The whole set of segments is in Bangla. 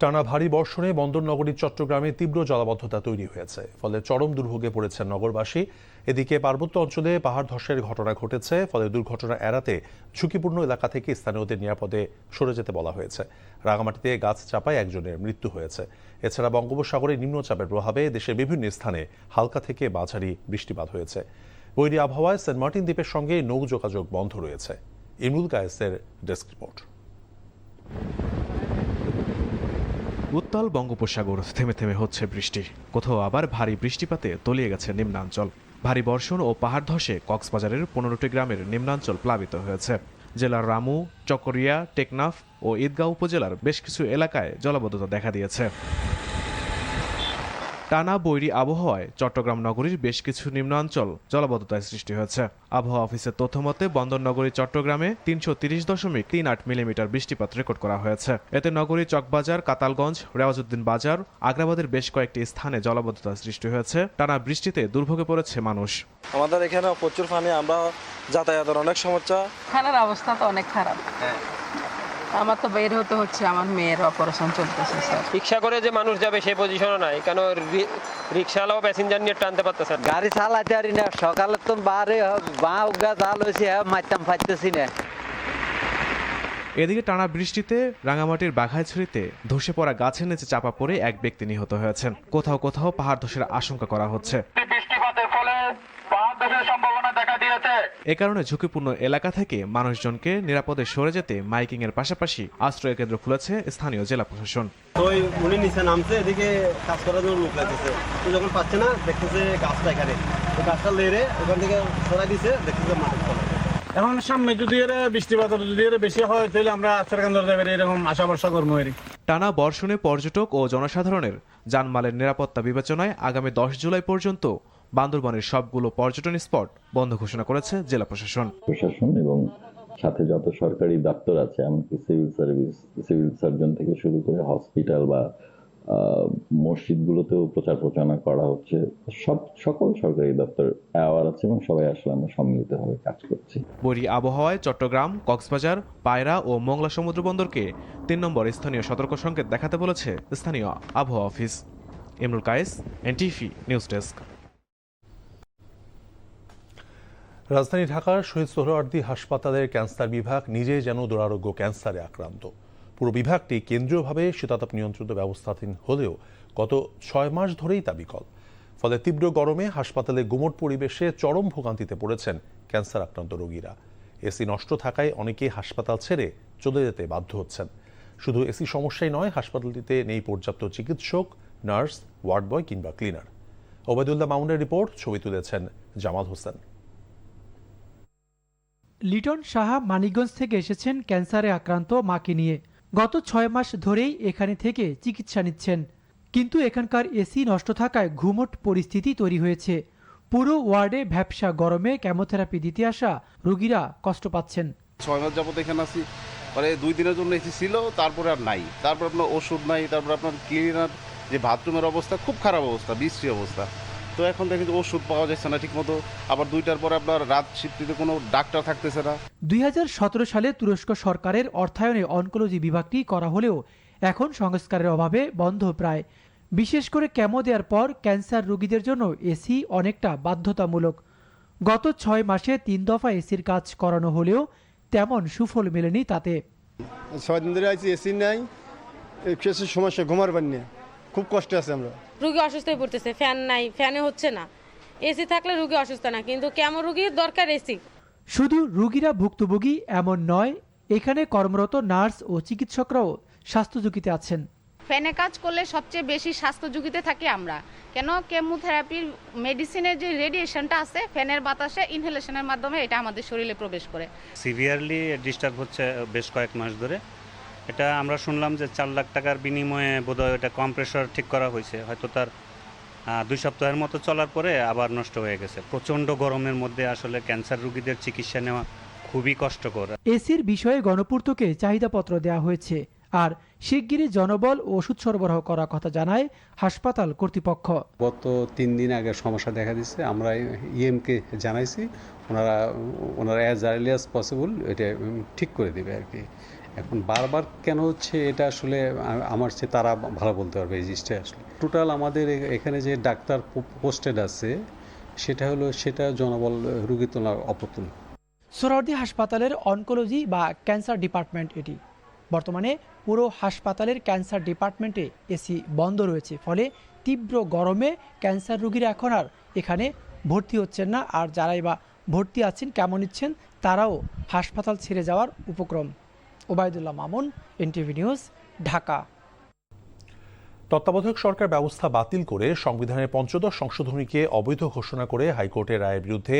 টানা ভারী বর্ষণে বন্দরনগরী চট্টগ্রামে তীব্র জলাবদ্ধতা তৈরি হয়েছে, ফলে চরম দুর্ভোগে পড়েছেন নগরবাসী। এদিকে পার্বত্য অঞ্চলে পাহাড় ধসের ঘটনা ঘটেছে, ফলে দুর্ঘটনা এড়াতে ঝুঁকিপূর্ণ এলাকা থেকে স্থানীয়দের নিরাপদে সরে যেতে বলা হয়েছে। রাঙামাটিতে গাছ চাপায় একজনের মৃত্যু হয়েছে। এছাড়া বঙ্গোপসাগরে নিম্নচাপের প্রভাবে দেশের বিভিন্ন স্থানে হালকা থেকে মাঝারি বৃষ্টিপাত হয়েছে। বৈরী আবহাওয়ায় সেন্ট মার্টিন দ্বীপের সঙ্গে নৌ যোগাযোগ বন্ধ রয়েছে। ইমরুল কায়েসের ডেস্ক রিপোর্ট। উত্তাল বঙ্গোপসাগর, থেমে থেমে হচ্ছে বৃষ্টি, কোথাও আবার ভারী বৃষ্টিপাতে তলিয়ে গেছে নিম্নাঞ্চল। ভারী বর্ষণ ও পাহাড় ধসে কক্সবাজারের 15টি গ্রামের নিম্নাঞ্চল প্লাবিত হয়েছে। জেলার রামু, চকরিয়া, টেকনাফ ও ঈদগাঁও উপজেলার বেশ কিছু এলাকায় জলাবদ্ধতা দেখা দিয়েছে। টানা বৈরী আবহাওয়ায় চট্টগ্রাম নগরীর বেশ কিছু নিম্নাঞ্চল জলাবদ্ধতায় সৃষ্টি হয়েছে। আবহাওয়া অফিসের তথ্যমতে বন্দরনগরী চট্টগ্রামে 330.38 মিলিমিটার বৃষ্টিপাত রেকর্ড করা হয়েছে। এতে নগরী চকবাজার, কাতালগঞ্জ, রেওয়াজউদ্দিন বাজার, আগ্রাবাদের বেশ কয়েকটি স্থানে জলাবদ্ধতা সৃষ্টি হয়েছে। টানা বৃষ্টিতে দুর্ভোগে পড়েছে মানুষ। আমাদের এখানে প্রচুর পানি, আমরা যাতায়াতের অনেক সমস্যা। খানার অবস্থা তো অনেক খারাপ। আমার তো বের হতে হচ্ছে, আমার মেয়ের অপারেশন চলতেছে স্যার। রিক্সা করে যে মানুষ যাবে সেই পজিশনও নাই, কেন রিক্সাওয়ালাও প্যাসেঞ্জার নিয়ে টানতে পারতেছে। গাড়ি চালাতে পারি না, সকালে তো বারে বা উগা জাল হয়েছে, মারতাম ফাইতেছি না। এদিকে টানা বৃষ্টিতে রাঙামাটির বাঘাইছড়িতে ধসে পড়া গাছের নিচে চাপা পড়ে এক ব্যক্তি নিহত হয়েছেন। কোথাও কোথাও পাহাড় ধসের আশঙ্কা করা হচ্ছে। বৃষ্টিপাতের ফলে পাহাড় ধসের সম্ভাবনা দেখা দিয়েছে। এ কারণে ঝুঁকিপূর্ণ এলাকা থেকে মানুষজনকে নিরাপদে সরে যেতে মাইকিং এর পাশাপাশি আশ্রয় কেন্দ্র খুলেছে স্থানীয় জেলা প্রশাসন। ওই উনি নিচে নামছে, এদিকে কাজ করার জন্য লোক লাগতেছে, তো যখন পাচ্ছে না দেখতেছে গাছটা এখানে, তো গাছটা লেড়ে ওখান থেকে সরাই দিছে, দেখতেছে মাঠের তলে। এখন সামনে যদি এর বৃষ্টিপাত যদি এর বেশি হয় তাহলে আমরা আশ্রয় কেন্দ্র দেবেন এরকম আশা ভরসা করবো। টানা বর্ষণে পর্যটক ও জনসাধারণের জানমালের নিরাপত্তা বিবেচনায় আগামী 10 জুলাই পর্যন্ত বান্দরবানের সবগুলো পর্যটন স্পট বন্ধ ঘোষণা করেছে জেলা প্রশাসন। এবং সাথে যত সরকারি দপ্তর আছে, এমনকি সিভিল সার্ভিস, সিভিল সার্জন থেকে শুরু করে হসপিটাল বা মসজিদগুলোতেও প্রচার প্রচারণা করা হচ্ছে। সকল সরকারি দপ্তর অ্যাওয়ার আছে এবং সবাই আসলে আমরা সম্মিলিতভাবে কাজ করছি। বৈরী আবহাওয়ায় চট্টগ্রাম, কক্সবাজার, পায়রা ও মোংলা সমুদ্র বন্দরকে 3 নম্বর স্থানীয় সতর্ক সংকেত দেখাতে বলেছে স্থানীয় আবহাওয়া office. Imrul Kayes, NTV news desk. রাজধানী ঢাকার শহীদ সোহরাওয়ার্দী হাসপাতালের ক্যান্সার বিভাগ নিজেই যেন দুরারোগ্য ক্যান্সারে আক্রান্ত। পুরো বিভাগটি কেন্দ্রীয়ভাবে শীতাতপ নিয়ন্ত্রিত ব্যবস্থাধীন হলেও গত 6 মাস ধরেই তা বিকল। ফলে তীব্র গরমে হাসপাতালে গুমোট পরিবেশে চরম ভোগান্তিতে পড়েছেন ক্যান্সার আক্রান্ত রোগীরা। এসি নষ্ট থাকায় অনেকেই হাসপাতাল ছেড়ে চলে যেতে বাধ্য হচ্ছেন। শুধু এসি সমস্যাই নয়, হাসপাতালটিতে নেই পর্যাপ্ত চিকিৎসক, নার্স, ওয়ার্ড বয় কিংবা ক্লিনার। ওবায়দুল্লাহ মামুনের রিপোর্ট, ছবি তুলেছেন জামাল হোসেন। লিটন সাহা মানিকগঞ্জ থেকে এসেছেন ক্যান্সারে আক্রান্ত মাকে নিয়ে। গত 6 মাস ধরেই এখানে থেকে চিকিৎসা নিচ্ছেন, কিন্তু এখানকার এসি নষ্ট থাকায় ঘুমট পরিস্থিতি তৈরি হয়েছে। পুরো ওয়ার্ডে ভ্যাপসা গরমে কেমোথেরাপি দিতে আসা রোগীরা কষ্ট পাচ্ছেন। 6 মাস যাবত এখানে আছি, মানে 2 দিনের জন্য এসি ছিল, তারপরে আর নাই, তারপর আপনার ওষুধ নাই, তারপর আপনার ক্লিনার, যে বাথরুমের অবস্থা খুব খারাপ অবস্থা, বিশ্রী অবস্থা। তো এখন দেখেন যে ওষুধ পাওয়া যাচ্ছে না ঠিক মতো, আবার 2টার পরে আপনার রাত শিফটিতে কোনো ডাক্তার থাকতেছে না। 2017 সালে তুরস্ক সরকারের অর্থায়নে অনকোলজি বিভাগটি করা হলেও এখন সংস্কারের অভাবে বন্ধ প্রায়। বিশেষ করে কেমো দেওয়ার পর ক্যান্সার রোগীদের জন্য এসি অনেকটা বাধ্যতামূলক। গত 6 মাসে 3 দফা এসির কাজ করানো হলেও তেমন সুফল মেলেনি তাতে। 6 দিন ধরে আছি, এসি নাই, এসির সমস্যা, ঘুমার পানি, খুব কষ্টে আছে আমরা। রোগী অসুস্থ হয়ে পড়তেছে, ফ্যান নাই, ফ্যানে হচ্ছে না। এসি থাকলে রোগী অসুস্থ না, কিন্তু কেমন রোগীর দরকার এসি। শুধু রোগীরা ভুক্তভোগী এমন নয়, এখানে কর্মরত নার্স ও চিকিৎসকরাও স্বাস্থ্য ঝুঁকিতে আছেন। ফ্যানে কাজ করলে সবচেয়ে বেশি স্বাস্থ্য ঝুঁকিতে থাকি আমরা, কেন কেমোথেরাপির মেডিসিনের যে রেডিয়েশনটা আছে ফ্যানের বাতাসে ইনহেলেশনের মাধ্যমে এটা আমাদের শরীরে প্রবেশ করে। সিভিয়ারলি ডিস্টার্ব হচ্ছে বেশ কয়েক মাস ধরে। এটা আমরা শুনলাম যে 4 লাখ টাকার বিনিময়ে বোধহয় এটা কম্প্রেসর ঠিক করা হয়েছে, হয়তো তার 2 সপ্তাহের মতো চলার পরে আবার নষ্ট হয়ে গেছে। প্রচণ্ড গরমের মধ্যে আসলে ক্যান্সার রোগীদের চিকিৎসা নেওয়া খুবই কষ্টকর। এসির বিষয়ে গণপূর্তকে চাহিদাপত্র দেওয়া হয়েছে, আর শিগগিরই জনবল ও ওষুধ সরবরাহ করার কথা জানায় হাসপাতাল কর্তৃপক্ষ। গত 3 দিন আগে সমস্যা দেখা দিচ্ছে, আমরা ইএমকে জানাইছি, ওনারা অ্যাজ আর্লি অ্যাজ পসিবল এটা ঠিক করে দেবে আর কি। এখন বারবার কেন হচ্ছে এটা আসলে আমার চেয়ে তারা ভালো বলতে পারবে এই জিনিসটা। আসলে টোটাল আমাদের এখানে যে ডাক্তার পোস্টেড আছে সেটা জনবল রোগীর তুলনায় অপ্রতুল। সোহরাওয়ার্দী হাসপাতালের অনকোলজি বা ক্যান্সার ডিপার্টমেন্ট এটি। বর্তমানে পুরো হাসপাতালের ক্যান্সার ডিপার্টমেন্টে এসি বন্ধ রয়েছে, ফলে তীব্র গরমে ক্যান্সার রোগীরা এখন আর এখানে ভর্তি হচ্ছেন না। আর যারাই বা ভর্তি আছেন, কেমন ইচ্ছেন, তারাও হাসপাতাল ছেড়ে যাওয়ার উপক্রম। Obaidullah Mamun, NTV news, Dhaka. তত্ত্বাবধায়ক সরকার ব্যবস্থা বাতিল করে সংবিধানের পঞ্চদশ সংশোধনীকে অবৈধ ঘোষণা করে হাইকোর্টের রায়ের বিরুদ্ধে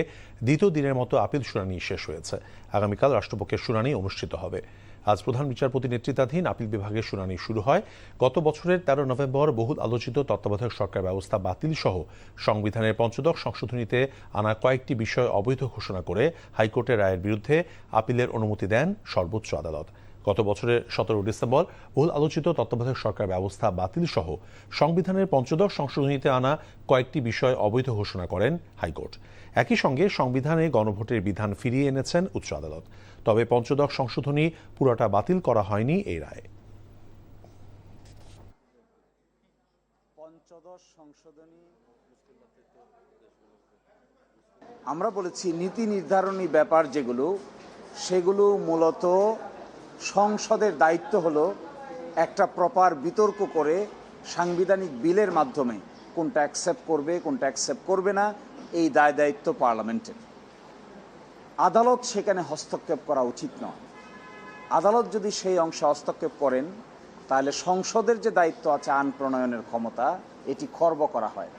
দ্বিতীয় দিনের মতো আপিল শুনানি শেষ হয়েছে। আগামীকাল রাষ্ট্রপক্ষের শুনানি অনুষ্ঠিত হবে। আজ প্রধান বিচারপতি নেতৃত্বাধীন আপিল বিভাগের শুনানি শুরু হয়। গত বছরের 13 নভেম্বর বহুল আলোচিত তত্ত্বাবধায়ক সরকার ব্যবস্থা বাতিল সহ সংবিধানের পঞ্চদশ সংশোধনীতে আনা কয়েকটি বিষয় অবৈধ ঘোষণা করে হাইকোর্টের রায়ের বিরুদ্ধে আপিলের অনুমতি দেন সর্বোচ্চ আদালত। গত বছরের 17 ডিসেম্বর বহুল আলোচিত তত্ত্বাবধায়ক সরকার ব্যবস্থা বাতিল সহ সংবিধানের পঞ্চদশ সংশোধনীতে আনা কয়েকটি বিষয় অবৈধ ঘোষণা করেন হাইকোর্ট। একই সঙ্গে সংবিধানে গণভোটের বিধান ফিরিয়ে এনেছেন উচ্চ আদালত। তবে পঞ্চদশ সংশোধনী পুরোটা বাতিল করা হয়নি এই রায়ে। পঞ্চদশ সংশোধনী আমরা বলেছি নীতি নির্ধারণী ব্যাপার যেগুলো, সেগুলো মূলত সংসদের দায়িত্ব হলো একটা প্রপার বিতর্ক করে সাংবিধানিক বিলের মাধ্যমে কোনটা অ্যাকসেপ্ট করবে কোনটা অ্যাকসেপ্ট করবে না, এই দায় দায়িত্ব পার্লামেন্টের। আদালত সেখানে হস্তক্ষেপ করা উচিত নয়। আদালত যদি সেই অংশে হস্তক্ষেপ করেন তাহলে সংসদের যে দায়িত্ব আছে আইন প্রণয়নের ক্ষমতা, এটি খর্ব করা হয়।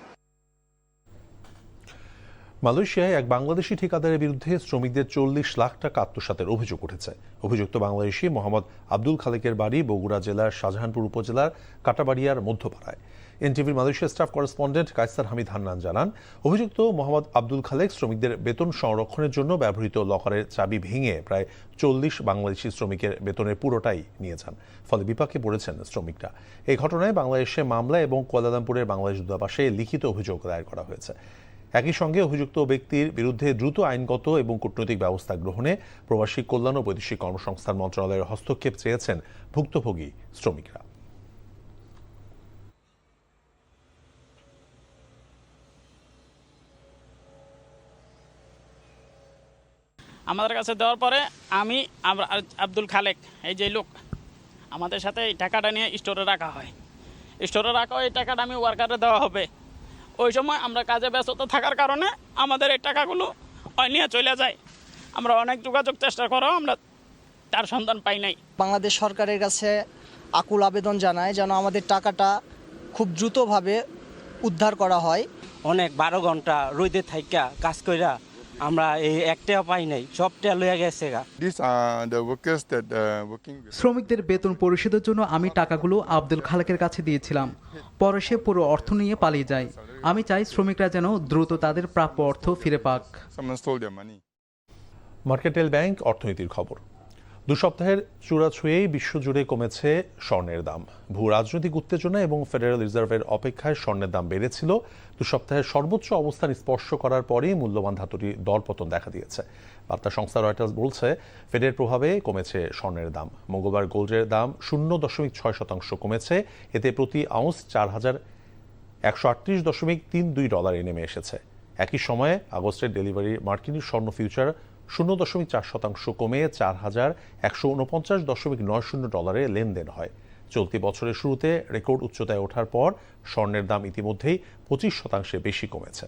মালয়েশিয়ায় এক বাংলাদেশি ঠিকাদারের বিরুদ্ধে শ্রমিকদের 40 লাখ টাকা আত্মসাতের অভিযোগ উঠেছে। অভিযুক্ত বাংলাদেশি মোহাম্মদ আব্দুল খালেকের বাড়ি বগুড়া জেলার শাহজাহানপুর উপজেলার কাটাবাড়িয়ার মধ্যপাড়ায়। এনটিভির Malaysia staff correspondent Kaysar Hamid Hannan জানান, অভিযুক্ত মোহাম্মদ আব্দুল খালেক শ্রমিকদের বেতন সংরক্ষণের জন্য ব্যবহৃত লকারের চাবি ভেঙে প্রায় 40 বাংলাদেশি শ্রমিকের বেতনের পুরোটাই নিয়ে যান। ফলে বিপাকে পড়েছেন শ্রমিকরা। এই ঘটনায় বাংলাদেশে মামলা এবং কুয়ালালামপুরের বাংলাদেশ দূতাবাসে লিখিত অভিযোগ দায়ের করা হয়েছে। একই সঙ্গে অভিযুক্ত ব্যক্তির বিরুদ্ধে দ্রুত আইনগত এবং কূটনৈতিক ব্যবস্থা গ্রহণে প্রবাসী কল্যাণ ও বৈদেশিক কর্মসংস্থান মন্ত্রণালয়ের হস্তক্ষেপ চেয়েছেন ভুক্তভোগী শ্রমিকরা। আমাদের কাছে দেওয়ার পরে আমি আব্দুল খালেক, এই যে লোক, আমাদের সাথে এই টাকাটা নিয়ে স্টোরে রাখা হয়। স্টোরে রাখা এই টাকাটা আমি ওয়ার্কারে দেওয়া হবে। ওই সময় আমরা কাজে ব্যস্ত থাকার কারণে আমাদের এই টাকাগুলো নিয়ে চলে যায়। আমরা অনেক যোগাযোগ চেষ্টা করেও আমরা তার সন্ধান পাই নাই। বাংলাদেশ সরকারের কাছে আকুল আবেদন জানায় যেন আমাদের টাকাটা খুব দ্রুতভাবে উদ্ধার করা হয়। অনেক 12 ঘন্টা রোদে থাইকা কাজ কইরা আমরা এই একটাও পাই নাই, সবটা লইয়া গেছে। শ্রমিকদের বেতন পরিশোধের জন্য আমি টাকাগুলো আব্দুল খালেকের কাছে দিয়েছিলাম। পরে সে পুরো অর্থ নিয়ে পালিয়ে যায়। আমি চাই শ্রমিকরা যেন দ্রুত তাদের প্রাপ্য অর্থ ফিরে পাক। মার্কেন্টাইল ব্যাংক অর্থনীতির খবর। 2 সপ্তাহের চূড়াছুঁয়েই বিশ্বজুড়ে কমেছে স্বর্ণের দাম। ভূ রাজনৈতিক উত্তেজনা এবং ফেডারেল রিজার্ভের অপেক্ষায় স্বর্ণের দাম বেড়েছিল। 2 সপ্তাহের সর্বোচ্চ অবস্থান স্পর্শ করার পরেই মূল্যবান ধাতুটির দরপতন দেখা দিয়েছে। বার্তা সংস্থা রয়টার্স বলছে, ফেডের প্রভাবে কমেছে স্বর্ণের দাম। মঙ্গলবার গোল্ডের দাম 0.6% কমেছে। এতে প্রতি আউন্স 4138.32 ডলারে নেমে এসেছে। একই সময়ে আগস্টের ডেলিভারি মার্কিন স্বর্ণ ফিউচার 0.4% কমে 4149.90 ডলারে লেনদেন হয়। চলতি বছরের শুরুতে রেকর্ড উচ্চতায় ওঠার পর স্বর্ণের দাম ইতিমধ্যেই 25% বেশি কমেছে।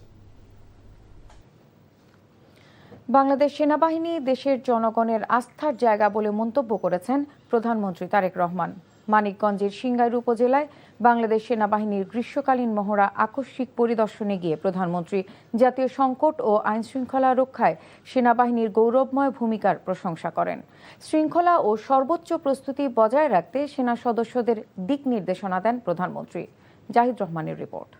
বাংলাদেশ সেনাবাহিনী দেশের জনগণের আস্থার জায়গা বলে মন্তব্য করেছেন প্রধানমন্ত্রী তারেক রহমান। মানিকগঞ্জের সিংগাইর উপজেলায় বাংলাদেশ সেনাবাহিনীর গ্রীষ্মকালীন মহড়া আকস্মিক পরিদর্শনে গিয়ে প্রধানমন্ত্রী জাতীয় সংকট ও আইন শৃঙ্খলা রক্ষায় সেনাবাহিনীর গৌরবময় ভূমিকার প্রশংসা করেন। শৃঙ্খলা ও সর্বোচ্চ প্রস্তুতি বজায় রাখতে সেনা সদস্যদের দিক নির্দেশনা দেন প্রধানমন্ত্রী। জাহিদ রহমানের রিপোর্ট।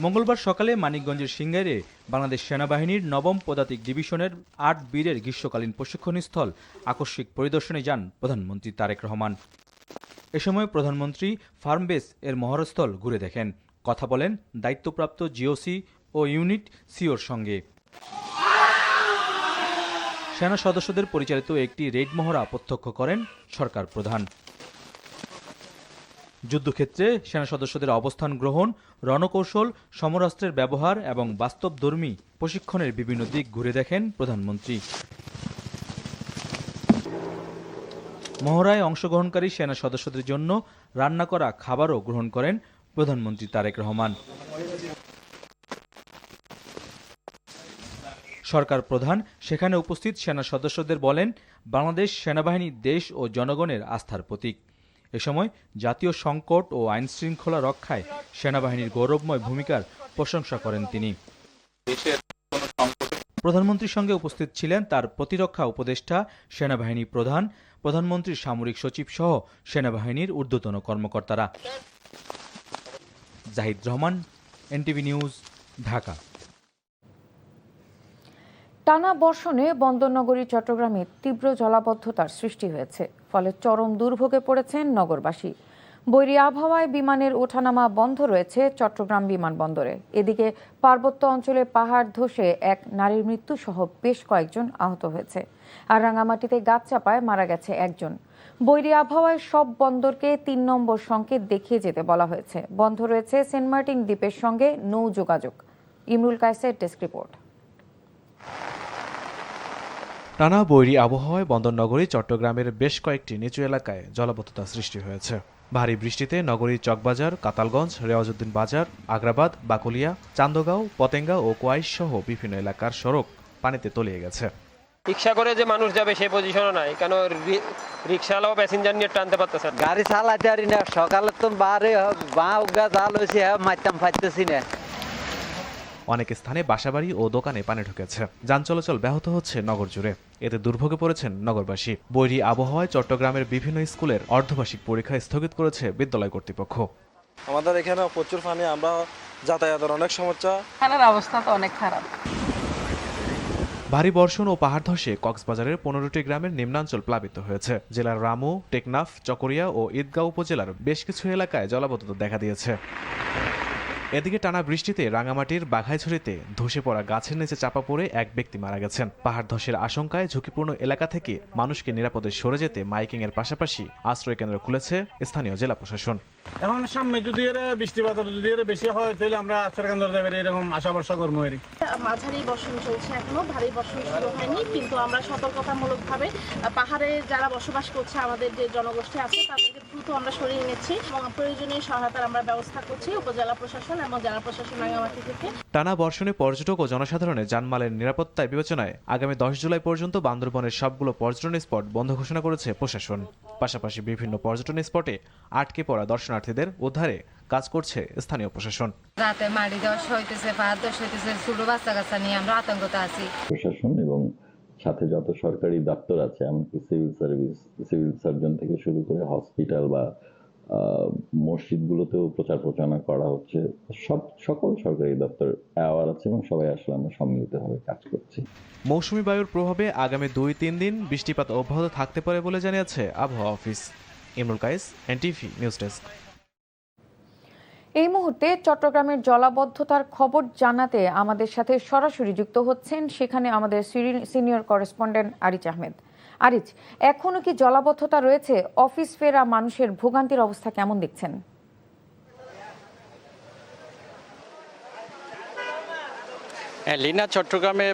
মঙ্গলবার সকালে মানিকগঞ্জের সিংগাইরে বাংলাদেশ সেনাবাহিনীর 9ম পদাতিক ডিভিশনের 8 বীরের গ্রীষ্মকালীন প্রশিক্ষণ স্থল আকস্মিক পরিদর্শনে যান প্রধানমন্ত্রী তারেক রহমান। এ সময় প্রধানমন্ত্রী ফার্ম বেস এর মহড়াস্থল ঘুরে দেখেন, কথা বলেন দায়িত্বপ্রাপ্ত জিওসি ও ইউনিট সিওর সঙ্গে। সেনা সদস্যদের পরিচালিত একটি রেড মহড়া প্রত্যক্ষ করেন সরকার প্রধান। যুদ্ধক্ষেত্রে সেনা সদস্যদের অবস্থান গ্রহণ, রণকৌশল, সমরাস্ত্রের ব্যবহার এবং বাস্তবধর্মী প্রশিক্ষণের বিভিন্ন দিক ঘুরে দেখেন প্রধানমন্ত্রী। মহড়ায় অংশগ্রহণকারী সেনা সদস্যদের জন্য রান্না করা খাবারও গ্রহণ করেন প্রধানমন্ত্রী তারেক রহমান। সরকার প্রধান সেখানে উপস্থিত সেনা সদস্যদের বলেন, বাংলাদেশ সেনাবাহিনী দেশ ও জনগণের আস্থার প্রতীক। এ সময় জাতীয় সংকট ও আইন শৃঙ্খলা রক্ষায় সেনাবাহিনীর গৌরবময় ভূমিকার প্রশংসা করেন তিনি। প্রধানমন্ত্রীর সঙ্গে উপস্থিত ছিলেন তার প্রতিরক্ষা উপদেষ্টা, সেনাবাহিনী প্রধান, প্রধানমন্ত্রীর সামরিক সচিব সহ সেনাবাহিনীর ঊর্ধ্বতন কর্মকর্তারা। Zahid Rahman, NTV news, Dhaka. টানা বর্ষণে বন্দরনগরী চট্টগ্রামে তীব্র জলাবদ্ধতার সৃষ্টি হয়েছে, ফলে চরম দুর্ভোগে পড়েছেন নগরবাসী। বৈরী আবহাওয়ায় বিমানের ওঠানামা বন্ধ রয়েছে চট্টগ্রাম বিমানবন্দরে। এদিকে পার্বত্য অঞ্চলে পাহাড় ধসে এক নারীর মৃত্যু সহ বেশ কয়েকজন আহত হয়েছে, আর রাঙামাটিতে গাছ চাপায় মারা গেছে একজন। বৈরী আবহাওয়ায় সব বন্দরকে ৩ নম্বর সংকেত দেখিয়ে যেতে বলা হয়েছে। বন্ধ রয়েছে সেন্ট মার্টিন দ্বীপের সঙ্গে নৌ যোগাযোগ। ইমরুল কায়েসের ডেস্ক রিপোর্ট। টানা বৈরী আবহাওয়ায় বন্দরনগরী চট্টগ্রামের বেশ কয়েকটি নিচু এলাকায় জলাবদ্ধতা সৃষ্টি হয়েছে। ভারী বৃষ্টিতে নগরীর চকবাজার, কাতালগঞ্জ, রেওয়াজউদ্দিন বাজার, আগ্রাবাদ, বাকুলিয়া, চান্দগাঁও, পতেঙ্গা ও কোয়াইশ সহ বিভিন্ন এলাকার সড়ক পানিতে তলিয়ে গেছে। রিক্সা করে যে মানুষ যাবে সেই পজিশনও নাই, কেন রিক্সাওয়ালাও প্যাসেঞ্জার নিয়ে টানতে পারতেছে না। গাড়ি চালাতে পারি না, সকালে তো বারে বাঁ উগা জাল হয়েছে, মারতাম ফাইতেছি না। অনেক স্থানে বাসাবাড়ি ও দোকানে পানি ঢুকেছে। যান চলাচল ব্যাহত হচ্ছে নগর জুড়ে। এতে দুর্ভোগে পড়েছেন নগরবাসী। বৈরী আবহাওয়ায় চট্টগ্রামের বিভিন্ন স্কুলের অর্ধবার্ষিক পরীক্ষা স্থগিত করেছে বিদ্যালয় কর্তৃপক্ষ। আমাদের এখানে প্রচুর পানি, আমরা যাতায়াতের অনেক সমস্যা। খানার অবস্থা তো অনেক খারাপ। ভারী বর্ষণ ও পাহাড় ধসে কক্সবাজারের 15টি গ্রামের নিম্নাঞ্চল প্লাবিত হয়েছে। জেলার রামু, টেকনাফ, চকরিয়া ও ঈদগাঁও উপজেলার বেশ কিছু এলাকায় জলাবদ্ধতা দেখা দিয়েছে। এদিকে টানা বৃষ্টিতে রাঙামাটির বাঘাইছড়িতে ধসে পড়া গাছের নিচে চাপা পড়ে এক ব্যক্তি মারা গেছেন। পাহাড় ধসের আশঙ্কায় ঝুঁকিপূর্ণ এলাকা থেকে মানুষকে নিরাপদে সরে যেতে মাইকিং এর পাশাপাশি আশ্রয় কেন্দ্র খুলেছে স্থানীয় জেলা প্রশাসন। এখন সামনে যদি বৃষ্টিপাত যদি বেশি হয় তাহলে আমরা আশ্রয় কেন্দ্র দেবেন এরকম আশা ভরসা করবো। মাঝারি বর্ষণ চলছে, এখনো ভারী বর্ষণ শুরু হয়নি, কিন্তু আমরা সতর্কতামূলকভাবে পাহাড়ে যারা বসবাস করছে, আমাদের যে জনগোষ্ঠী আছে তাদেরকে দ্রুত আমরা সরিয়ে নিচ্ছি এবং প্রয়োজনীয় সহায়তার আমরা ব্যবস্থা করছি উপজেলা প্রশাসন এবং জেলা প্রশাসন রাঙামাটি থেকে। টানা বর্ষণে পর্যটক ও জনসাধারণের জানমালের নিরাপত্তায় বিবেচনায় আগামী 10 জুলাই পর্যন্ত বান্দরবনের সবগুলো পর্যটন স্পট বন্ধ ঘোষণা করেছে প্রশাসন। পাশাপাশি বিভিন্ন পর্যটন স্পটে আটকে পড়া দর্শনার্থীদের উদ্ধারে কাজ করছে স্থানীয় প্রশাসন। রাতে মাটি ধস হইতেছে, পাহাড় ধস হইতেছে, ছোট বাচ্চা কাচ্চা নিয়ে আমরা আতঙ্কতে আছি। প্রশাসন এবং সাথে যত সরকারি দপ্তর আছে, এমনকি সিভিল সার্ভিস, সিভিল সার্জন থেকে শুরু করে হসপিটাল বা মসজিদগুলোতেও প্রচার প্রচারণা করা হচ্ছে। সকল সরকারি দপ্তর অ্যাওয়ার আছে এবং সবাই আসলে আমরা সম্মিলিতভাবে কাজ করছি। মৌসুমী বায়ুর প্রভাবে আগামী 2-3 দিন বৃষ্টিপাত অব্যাহত থাকতে পারে বলে জানিয়েছে আবহাওয়া office. Imrul Kayes, NTV news desk. এই মুহূর্তে চট্টগ্রামের জলাবদ্ধতার খবর জানাতে আমাদের সাথে সরাসরি যুক্ত হচ্ছেন সেখানে আমাদের সিনিয়র করেসপন্ডেন্ট আরিজ আহমেদ। আরিজ, এখনো কি জলাবদ্ধতা রয়েছে? অফিস ফেরা মানুষের ভোগান্তির অবস্থা কেমন দেখছেন? লিনা, চট্টগ্রামে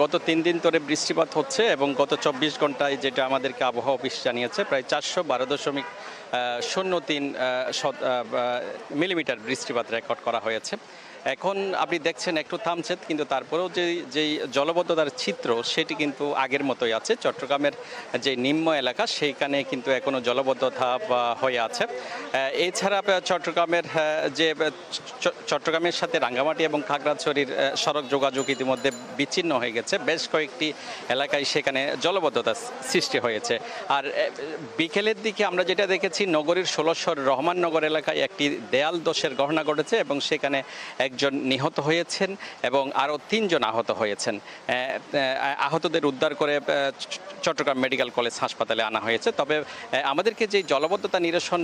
গত 3 দিন ধরে বৃষ্টিপাত হচ্ছে এবং গত 24 ঘন্টায় যেটা আমাদেরকে আবহাওয়া অফিস জানিয়েছে প্রায় 412.03 মিলিমিটার বৃষ্টিপাত রেকর্ড করা হয়েছে। এখন আপনি দেখছেন একটু থামছে, কিন্তু তারপরেও যেই জলবদ্ধতার চিত্র সেটি কিন্তু আগের মতোই আছে। চট্টগ্রামের যে নিম্ন এলাকা সেইখানে কিন্তু এখনও জলবদ্ধতা হয়ে আছে। এছাড়া চট্টগ্রামের সাথে রাঙ্গামাটি এবং খাগড়াছড়ির সড়ক যোগাযোগ ইতিমধ্যে বিচ্ছিন্ন হয়ে গেছে। বেশ কয়েকটি এলাকায় সেখানে জলবদ্ধতা সৃষ্টি হয়েছে। আর বিকেলের দিকে আমরা যেটা দেখেছি, নগরীর 16শর রহমাননগর এলাকায় একটি দেয়াল ধসের ঘটনা ঘটেছে এবং সেখানে একজন নিহত হয়েছেন এবং আরও 3 জন আহত হয়েছেন। আহতদের উদ্ধার করে চট্টগ্রাম মেডিকেল কলেজ হাসপাতালে আনা হয়েছে। তবে আমাদেরকে যে জলাবদ্ধতা নিরসন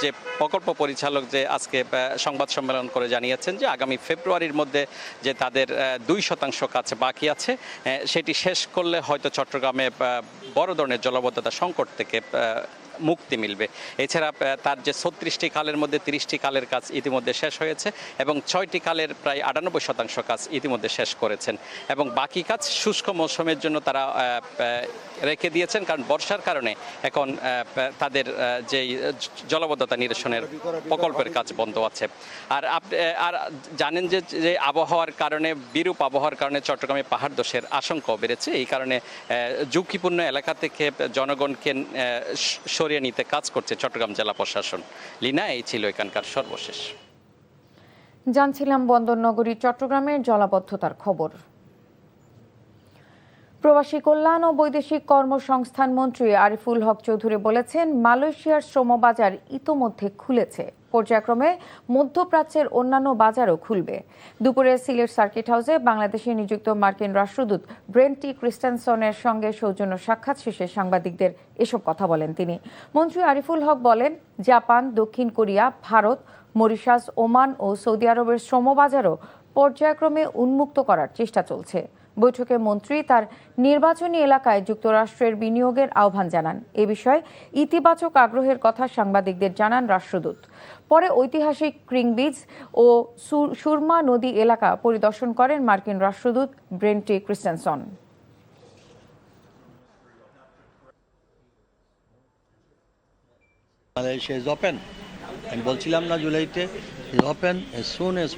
যে প্রকল্প পরিচালক যে আজকে সংবাদ সম্মেলন করে জানিয়েছেন যে আগামী ফেব্রুয়ারির মধ্যে যে তাদের 2% কাজ বাকি আছে, সেটি শেষ করলে হয়তো চট্টগ্রামে বড় ধরনের জলাবদ্ধতা সংকট থেকে মুক্তি মিলবে। এছাড়া তার যে 36টি খালের মধ্যে 30টি খালের কাজ ইতিমধ্যে শেষ হয়েছে এবং 6টি খালের প্রায় 98% কাজ ইতিমধ্যে শেষ করেছেন এবং বাকি কাজ শুষ্ক মৌসুমের জন্য তারা রেখে দিয়েছেন, কারণ বর্ষার কারণে এখন তাদের যেই জলাবদ্ধতা নিরসনের প্রকল্পের কাজ বন্ধ আছে। আর জানেন যে আবহাওয়ার কারণে, বিরূপ আবহাওয়ার কারণে চট্টগ্রামে পাহাড় ধসের আশঙ্কাও বেড়েছে। এই কারণে ঝুঁকিপূর্ণ এলাকা থেকে জনগণকে সরিয়ে নিতে কাজ করছে চট্টগ্রাম জেলা প্রশাসন। লিনা, এই ছিল এখানকার সর্বশেষ। জানছিলাম বন্দরনগরী চট্টগ্রামের জলাবদ্ধতার খবর। প্রবাসী কল্যাণ ও বৈদেশিক কর্মসংস্থান মন্ত্রী আরিফুল হক চৌধুরী বলেছেন, মালয়েশিয়ার শ্রমবাজার ইতোমধ্যে খুলেছে, পর্যায়ক্রমে মধ্যপ্রাচ্যের অন্যান্য বাজারও খুলবে। দুপুরে সিলেট সার্কিট হাউসে বাংলাদেশে নিযুক্ত মার্কিন রাষ্ট্রদূত ব্রেন্ট টি ক্রিস্টেনসনের সঙ্গে সৌজন্য সাক্ষাৎ শেষে সাংবাদিকদের এসব কথা বলেন তিনি। মন্ত্রী আরিফুল হক বলেন, জাপান, দক্ষিণ কোরিয়া, ভারত, মরিশাস, ওমান ও সৌদি আরবের শ্রমবাজারও পর্যায়ক্রমে উন্মুক্ত করার চেষ্টা চলছে। বৈঠকে মন্ত্রী তার নির্বাচনী এলাকায় যুক্তরাষ্ট্রের বিনিয়োগের আহ্বান জানান। এ বিষয়ে ইতিবাচক আগ্রহের কথা সাংবাদিকদের জানান রাষ্ট্রদূত। পরে ঐতিহাসিক ক্রিংবিজ ও সুরমা নদী এলাকা পরিদর্শন করেন মার্কিন রাষ্ট্রদূত ব্রেন্ট টি ক্রিস্টেনসন। Malaysia is open. আমি বলছিলাম না জুলাইতে ওপেন as soon as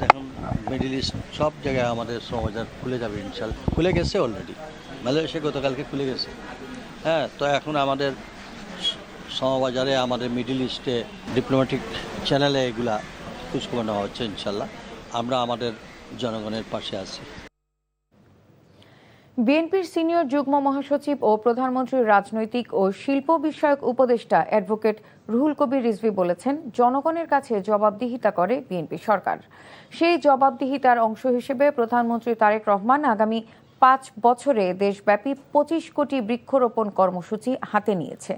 দেখুন মিডল ইস্ট সব জায়গায় আমাদের শ্রমবাজার খুলে যাবে ইনশাল্লাহ। খুলে গেছে অলরেডি, মালয়েশিয়া গতকালকে খুলে গেছে। হ্যাঁ, তো এখন আমাদের শ্রমবাজারে, আমাদের মিডল ইস্টে ডিপ্লোম্যাটিক চ্যানেলে এগুলা খোঁজখবর নেওয়া হচ্ছে ইনশাল্লাহ। আমরা আমাদের জনগণের পাশে আছি। বিএনপির সিনিয়র যুগ্ম মহাসচিব ও প্রধানমন্ত্রীর রাজনৈতিক ও শিল্প বিষয়ক উপদেষ্টা অ্যাডভোকেট রুহুল কবির রিজভী বলেছেন, জনগণের কাছে জবাবদিহিতা করে বিএনপি সরকার। সেই জবাবদিহিতার অংশ হিসেবে প্রধানমন্ত্রী তারেক রহমান আগামী 5 বছরে দেশব্যাপী 25 কোটি বৃক্ষরোপণ কর্মসূচি হাতে নিয়েছে।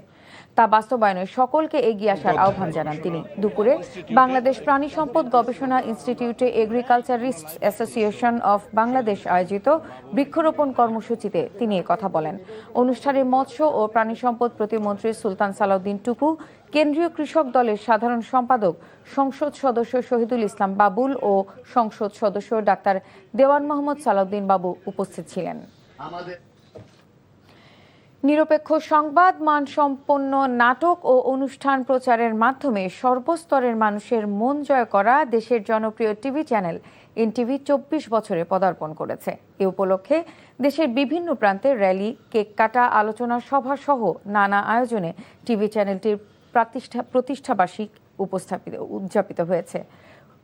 তা বাস্তবায়নে সকলকে এগিয়ে আসার আহ্বান জানান তিনি। দুপুরে বাংলাদেশ প্রাণী সম্পদ গবেষণা ইনস্টিটিউটে এগ্রিকালচারিস্টস অ্যাসোসিয়েশন অফ বাংলাদেশ আয়োজিত বৃক্ষরোপণ কর্মসূচিতে তিনি কথা বলেন। অনুষ্ঠানে মৎস্য ও প্রাণী সম্পদ প্রতিমন্ত্রী সুলতান সালাউদ্দিন টুকু, কেন্দ্রীয় কৃষক দলের সাধারণ সম্পাদক সংসদ সদস্য শহীদুল ইসলাম বাবুল ও সংসদ সদস্য ডাক্তার দেওয়ান মোহাম্মদ সালাউদ্দিন বাবু উপস্থিত ছিলেন। নিরপেক্ষ সংবাদ, মানসম্পন্ন নাটক ও অনুষ্ঠান প্রচারের মাধ্যমে সর্বস্তরের মানুষের মন জয় করা দেশের জনপ্রিয় টিভি চ্যানেল এনটিভি 24 বছরে পদার্পণ করেছে। এ উপলক্ষে দেশের বিভিন্ন প্রান্তে র্যালি, কেক কাটা, আলোচনা সভা সহ নানা আয়োজনে টিভি চ্যানেলটির প্রতিষ্ঠাবার্ষিক উদযাপিত হয়েছে।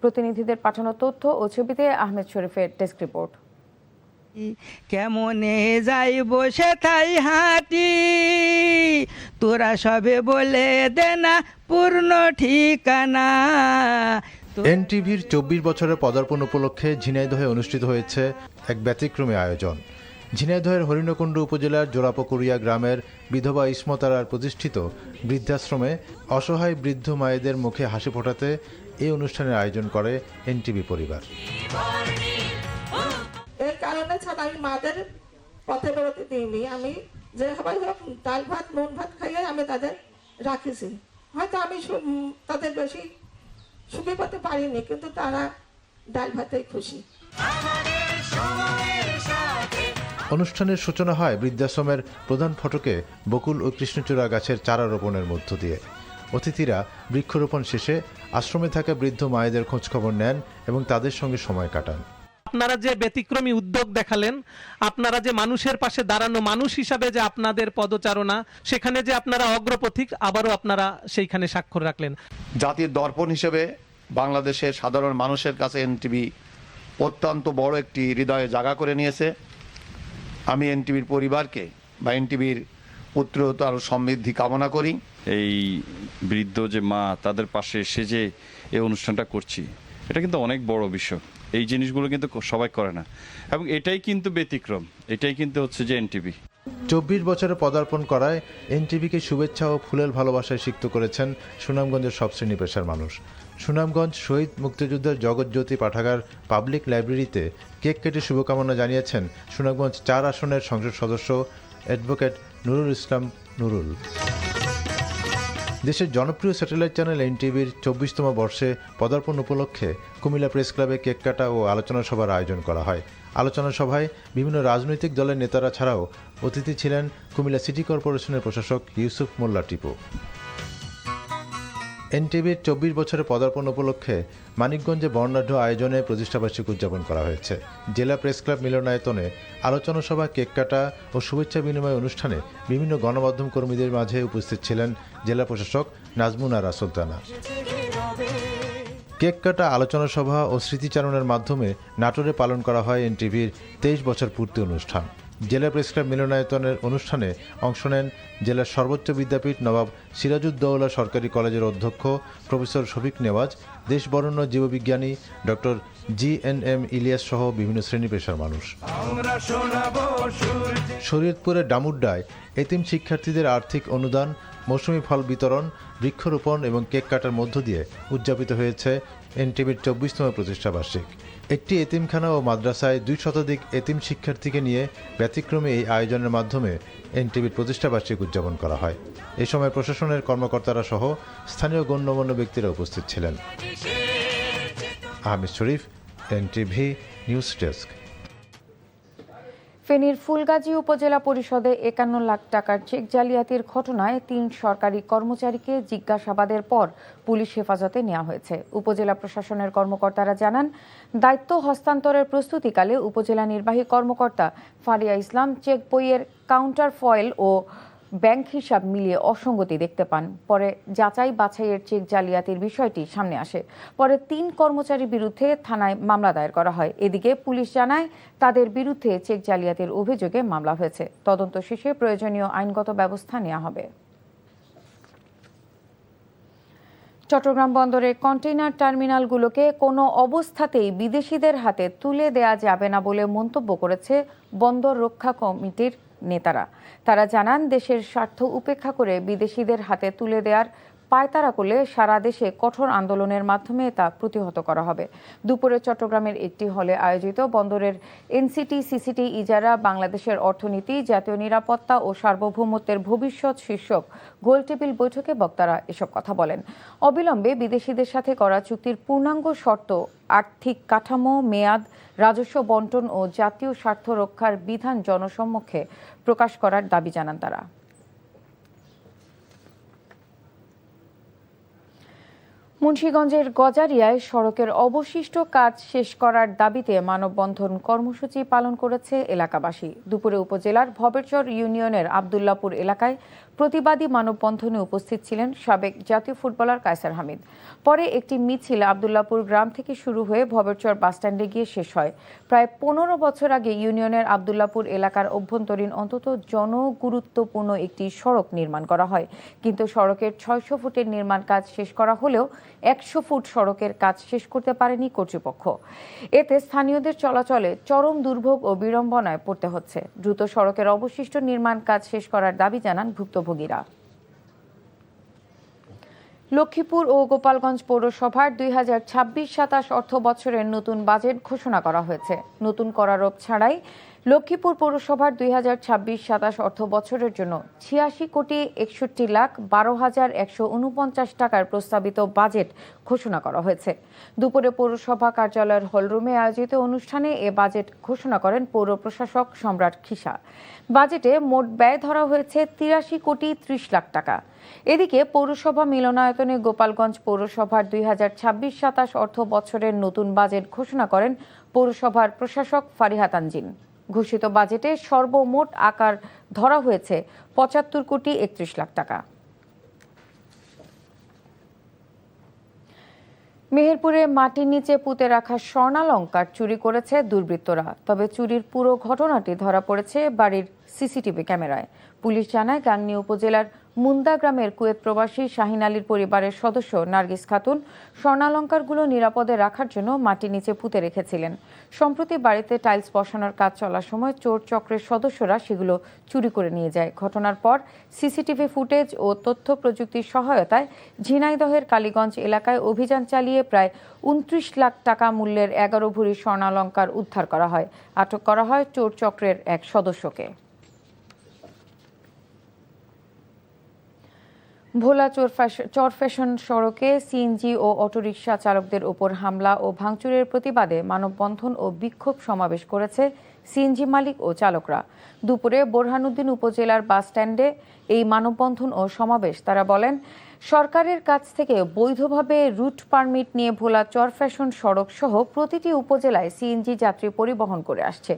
প্রতিনিধিদের পাঠানো তথ্য ও ছবিতে আহমেদ শরীফের ডেস্ক রিপোর্ট। কেমনে যাইব সেথাই হাঁটি, তোরা সবে বলে দে না পূর্ণ ঠিকানা। এনটিভির 24 বছরের পদার্পণ উপলক্ষে ঝিনাইদহে অনুষ্ঠিত হয়েছে এক ব্যতিক্রমী আয়োজন। ঝিনাইদহের হরিণকুণ্ড উপজেলার জোড়াপুকুরিয়া গ্রামের বিধবা ইসমতারার প্রতিষ্ঠিত বৃদ্ধাশ্রমে অসহায় বৃদ্ধ মায়েদের মুখে হাসি ফোটাতে এই অনুষ্ঠানের আয়োজন করে এনটিভি পরিবার। এর কারণে ছাড়া আমি মাদের পথে বেরোতে দিইনি। আমি যে সবাই হোক ডাল ভাত নুন ভাত খাইয়ে আমি তাদের রাখেছি। হয়তো আমি তাদের বেশি সুখী করতে পারিনি, কিন্তু তারা ডাল ভাতেই খুশি। অনুষ্ঠানের সূচনা হয় বৃদ্ধাশ্রমের প্রধান ফটকে বকুল ও কৃষ্ণচূড়া গাছের চারা রোপণের মধ্য দিয়ে। অতিথিরা বৃক্ষরোপণ শেষে আশ্রমে থাকা বৃদ্ধ মায়েদের খোঁজখবর নেন এবং তাদের সঙ্গে সময় কাটান। আপনারা যে ব্যতিক্রমী উদ্যোগ দেখালেন, আপনারা যে মানুষের পাশে দাঁড়ানো মানুষ হিসাবে যে আপনাদের পদচারণা, সেখানে যে আপনারা অগ্রপথিক, আবারও আপনারা সেইখানে স্বাক্ষর রাখলেন। জাতির দর্পণ হিসেবে বাংলাদেশের সাধারণ মানুষের কাছে এনটিভি অত্যন্ত বড় একটি হৃদয়ে জায়গা করে নিয়েছে। আমি এনটিভির পরিবারকে বা এনটিভির পুত্রত আরও সমৃদ্ধি কামনা করি। এই বৃদ্ধ যে মা তাদের পাশে এসে যে এই অনুষ্ঠানটা করছি, এটা কিন্তু অনেক বড় বিষয়। এই জিনিসগুলো কিন্তু সবাই করে না, এবং এটাই কিন্তু ব্যতিক্রম। এটাই কিন্তু হচ্ছে যে এনটিভি 24 বছরে পদার্পণ করায় এনটিভিকে শুভেচ্ছা ও ফুলের ভালোবাসায় সিক্ত করেছেন সুনামগঞ্জের সব শ্রেণী পেশার মানুষ। সুনামগঞ্জ শহীদ মুক্তিযুদ্ধের জগৎজ্যোতি পাঠাগার পাবলিক লাইব্রেরিতে কেক কেটে শুভকামনা জানিয়েছেন সুনামগঞ্জ 4 আসনের সংসদ সদস্য অ্যাডভোকেট নুরুল ইসলাম নুরুল। দেশের জনপ্রিয় স্যাটেলাইট চ্যানেল এনটিভির 24তম বর্ষে পদার্পণ উপলক্ষে কুমিল্লা প্রেস ক্লাবে কেক কাটা ও আলোচনা সভার আয়োজন করা হয়। আলোচনা সভায় বিভিন্ন রাজনৈতিক দলের নেতারা ছাড়াও অতিথি ছিলেন কুমিল্লা সিটি কর্পোরেশনের প্রশাসক ইউসুফ মোল্লা টিপু। এনটিভির 24 বছরের পদার্পণ উপলক্ষে মানিকগঞ্জে বর্ণাঢ্য আয়োজনে প্রতিষ্ঠাবার্ষিকী উদযাপন করা হয়েছে। জেলা প্রেস ক্লাব মিলনায়তনে আলোচনা সভা, কেক কাটা ও শুভেচ্ছা বিনিময় অনুষ্ঠানে বিভিন্ন গণমাধ্যম কর্মীদের মাঝে উপস্থিত ছিলেন জেলা প্রশাসক নাজমুন আরা সুলতানা। কেক কাটা, আলোচনা সভা ও স্মৃতিচারণের মাধ্যমে নাটোরে পালন করা হয় এনটিভির 23 বছর পূর্তি অনুষ্ঠান। জেলা প্রেস ক্লাব মিলনায়তনের অনুষ্ঠানে অংশ নেন জেলার সর্বোচ্চ বিদ্যাপীঠ নবাব সিরাজউদ্দৌলা সরকারি কলেজের অধ্যক্ষ প্রফেসর শফিক নেওয়াজ, দেশবরেণ্য জীববিজ্ঞানী ডক্টর GNM ইলিয়াস সহ বিভিন্ন শ্রেণী পেশার মানুষ। শরীয়তপুরের ডামুড্ডায় এতিম শিক্ষার্থীদের আর্থিক অনুদান, মৌসুমি ফল বিতরণ, বৃক্ষরোপণ এবং কেক কাটার মধ্য দিয়ে উদযাপিত হয়েছে এনটিভির 24তম প্রতিষ্ঠাবার্ষিক। একটি এতিমখানা ও মাদ্রাসায় 2 শতাধিক এতিম শিক্ষার্থীকে নিয়ে ব্যতিক্রমী এই আয়োজনের মাধ্যমে এনটিভির প্রতিষ্ঠাবার্ষিক উদযাপন করা হয়। এই সময় প্রশাসনের কর্মকর্তারা সহ স্থানীয় গণ্যমান্য ব্যক্তিরা উপস্থিত ছিলেন। আহমেদ শরীফ, এনটিভি নিউজ ডেস্ক। ফেনীর ফুলগাজী উপজেলা পরিষদে 51 লাখ টাকার চেক জালিয়াতির ঘটনায় 3 সরকারি কর্মচারীকে জিজ্ঞাসাবাদের পর পুলিশ হেফাজতে নেওয়া হয়েছে। উপজেলা প্রশাসনের কর্মকর্তারা জানান, দায়িত্ব হস্তান্তরের প্রস্তুতিকালে উপজেলা নির্বাহী কর্মকর্তা ফারিয়া ইসলাম চেক বইয়ের কাউন্টার ফয়েল ও ব্যাংক হিসাব মিলিয়ে অসঙ্গতি দেখতে পান। পরে যাচাই বাছাইয়ের চেক জালিয়াতির বিষয়টি সামনে আসে। পরে 3 কর্মচারীর বিরুদ্ধে থানায় মামলা দায়ের করা হয়। এদিকে পুলিশ জানায় তাদের বিরুদ্ধে চেক জালিয়াতির অভিযোগে মামলা হয়েছে। তদন্ত শেষে প্রয়োজনীয় আইনগত ব্যবস্থা নেওয়া হবে। চট্টগ্রাম বন্দরের কন্টেইনার টার্মিনালগুলোকে কোনো অবস্থাতেই বিদেশিদের হাতে তুলে দেয়া যাবে না বলে মন্তব্য করেছে বন্দর রক্ষা কমিটির নেতারা। তারা জানান, দেশের স্বার্থ উপেক্ষা করে বিদেশিদের হাতে তুলে দেওয়ার পায়তারা করলে সারা দেশে কঠোর আন্দোলনের মাধ্যমে তা প্রতিহত করা হবে। দুপুরে চট্টগ্রামের একটি হলে আয়োজিত বন্দরের এনসিটি সিসিটি ইজারা, বাংলাদেশের অর্থনীতি, জাতীয় নিরাপত্তা ও সার্বভৌমত্বের ভবিষ্যৎ শীর্ষক গোলটেবিল বৈঠকে বক্তারা এসব কথা বলেন। অবিলম্বে বিদেশিদের সাথে করা চুক্তির পূর্ণাঙ্গ শর্ত, আর্থিক কাঠামো, মেয়াদ, রাজস্ব বন্টন ও জাতীয় স্বার্থ রক্ষার বিধান জনসম্মুখে প্রকাশ করার দাবি জানান তারা। মুন্সিগঞ্জের গজারিয়ায় সড়কের অবশিষ্ট কাজ শেষ করার দাবিতে মানববন্ধন কর্মসূচি পালন করেছে এলাকাবাসী। দুপুরে উপজেলার ভবেরচর ইউনিয়নের আবদুল্লাপুর এলাকায় প্রতিবাদী মানববন্ধনে উপস্থিত ছিলেন সাবেক জাতীয় ফুটবলার কায়সার হামিদ। পরে একটি মিছিল আবদুল্লাপুর গ্রাম থেকে শুরু হয়ে ভবেরচর বাসস্ট্যান্ডে গিয়ে শেষ হয়। প্রায় 15 বছর আগে ইউনিয়নের আবদুল্লাপুর এলাকার অভ্যন্তরীণ অন্তত জনগুরুত্বপূর্ণ একটি সড়ক নির্মাণ করা হয়, কিন্তু সড়কের 600 ফুটের নির্মাণ কাজ শেষ করা হলেও 100 ফুট সড়কের কাজ শেষ করতে পারেনি কর্তৃপক্ষ। এতে স্থানীয়দের চলাচলে চরম দুর্ভোগ ও বিড়ম্বনায় পড়তে হচ্ছে। দ্রুত সড়কের অবশিষ্ট নির্মাণ কাজ শেষ করার দাবি জানান ভুক্তভোগীরা। লক্ষ্মীপুর ও গোপালগঞ্জ পৌরসভার 2026-27 অর্থ বছরের নতুন বাজেট ঘোষণা করা হয়েছে। নতুন করারোপ ছাড়াই লক্ষ্মীপুর পৌরসভার 2026-27 অর্থ বছরের জন্য 86,61,12,149 টাকার প্রস্তাবিত বাজেট ঘোষণা করা হয়েছে। দুপুরে পৌরসভা কার্যালয়ের হলরুমে আয়োজিত অনুষ্ঠানে এ বাজেট ঘোষণা করেন পৌর প্রশাসক সম্রাট খিসা। বাজেটে মোট ব্যয় ধরা হয়েছে 83,30,00,000 টাকা। এদিকে পৌরসভা মিলনায়তনে গোপালগঞ্জ পৌরসভার 2026-27 অর্থ বছরের নতুন বাজেট ঘোষণা করেন পৌরসভার প্রশাসক ফারিহা তানজিন। ঘোষিত বাজেটে সর্বমোট আকার ধরা হয়েছে 75,31,00,000 টাকা। মেহেরপুরে মাটির নিচে পুঁতে রাখা স্বর্ণালংকার চুরি করেছে দুর্বৃত্তরা। তবে চুরির পুরো ঘটনাটি ধরা পড়েছে বাড়ির সিসিটিভি ক্যামেরায়। পুলিশ জানায় গাংনী উপজেলার মুন্দা গ্রামের কুয়েত প্রবাসী শাহিন আলীর পরিবারের সদস্য নার্গিস খাতুন স্বর্ণালংকারগুলো নিরাপদে রাখার জন্য মাটির নিচে পুঁতে রেখেছিলেন। সম্প্রতি বাড়িতে টাইলস বসানোর কাজ চলার সময় চোর চক্রের সদস্যরা সেগুলো চুরি করে নিয়ে যায়। ঘটনার পর সিসিটিভি ফুটেজ ও তথ্য প্রযুক্তির সহায়তায় ঝিনাইদহের কালীগঞ্জ এলাকায় অভিযান চালিয়ে প্রায় ২৯ লাখ টাকা মূল্যের ১১ ভরি স্বর্ণালংকার উদ্ধার করা হয়। আটক করা হয় চোর চক্রের এক সদস্যকে। ভোলা চরফ্যাশন সড়কে সিএনজি ও অটোরিকশা চালকদের উপর হামলা ও ভাঙচুরের প্রতিবাদে মানববন্ধন ও বিক্ষোভ সমাবেশ করেছে সিএনজি মালিক ও চালকরা। দুপুরে বোরহানুদ্দিন উপজেলার বাসস্ট্যান্ডে এই মানববন্ধন ও সমাবেশ। তারা বলেন, সরকারের কাছ থেকে বৈধভাবে রুট পারমিট নিয়ে ভোলা চরফ্যাশন সড়ক সহ প্রতিটি উপজেলায় সিএনজি যাত্রী পরিবহন করে আসছে।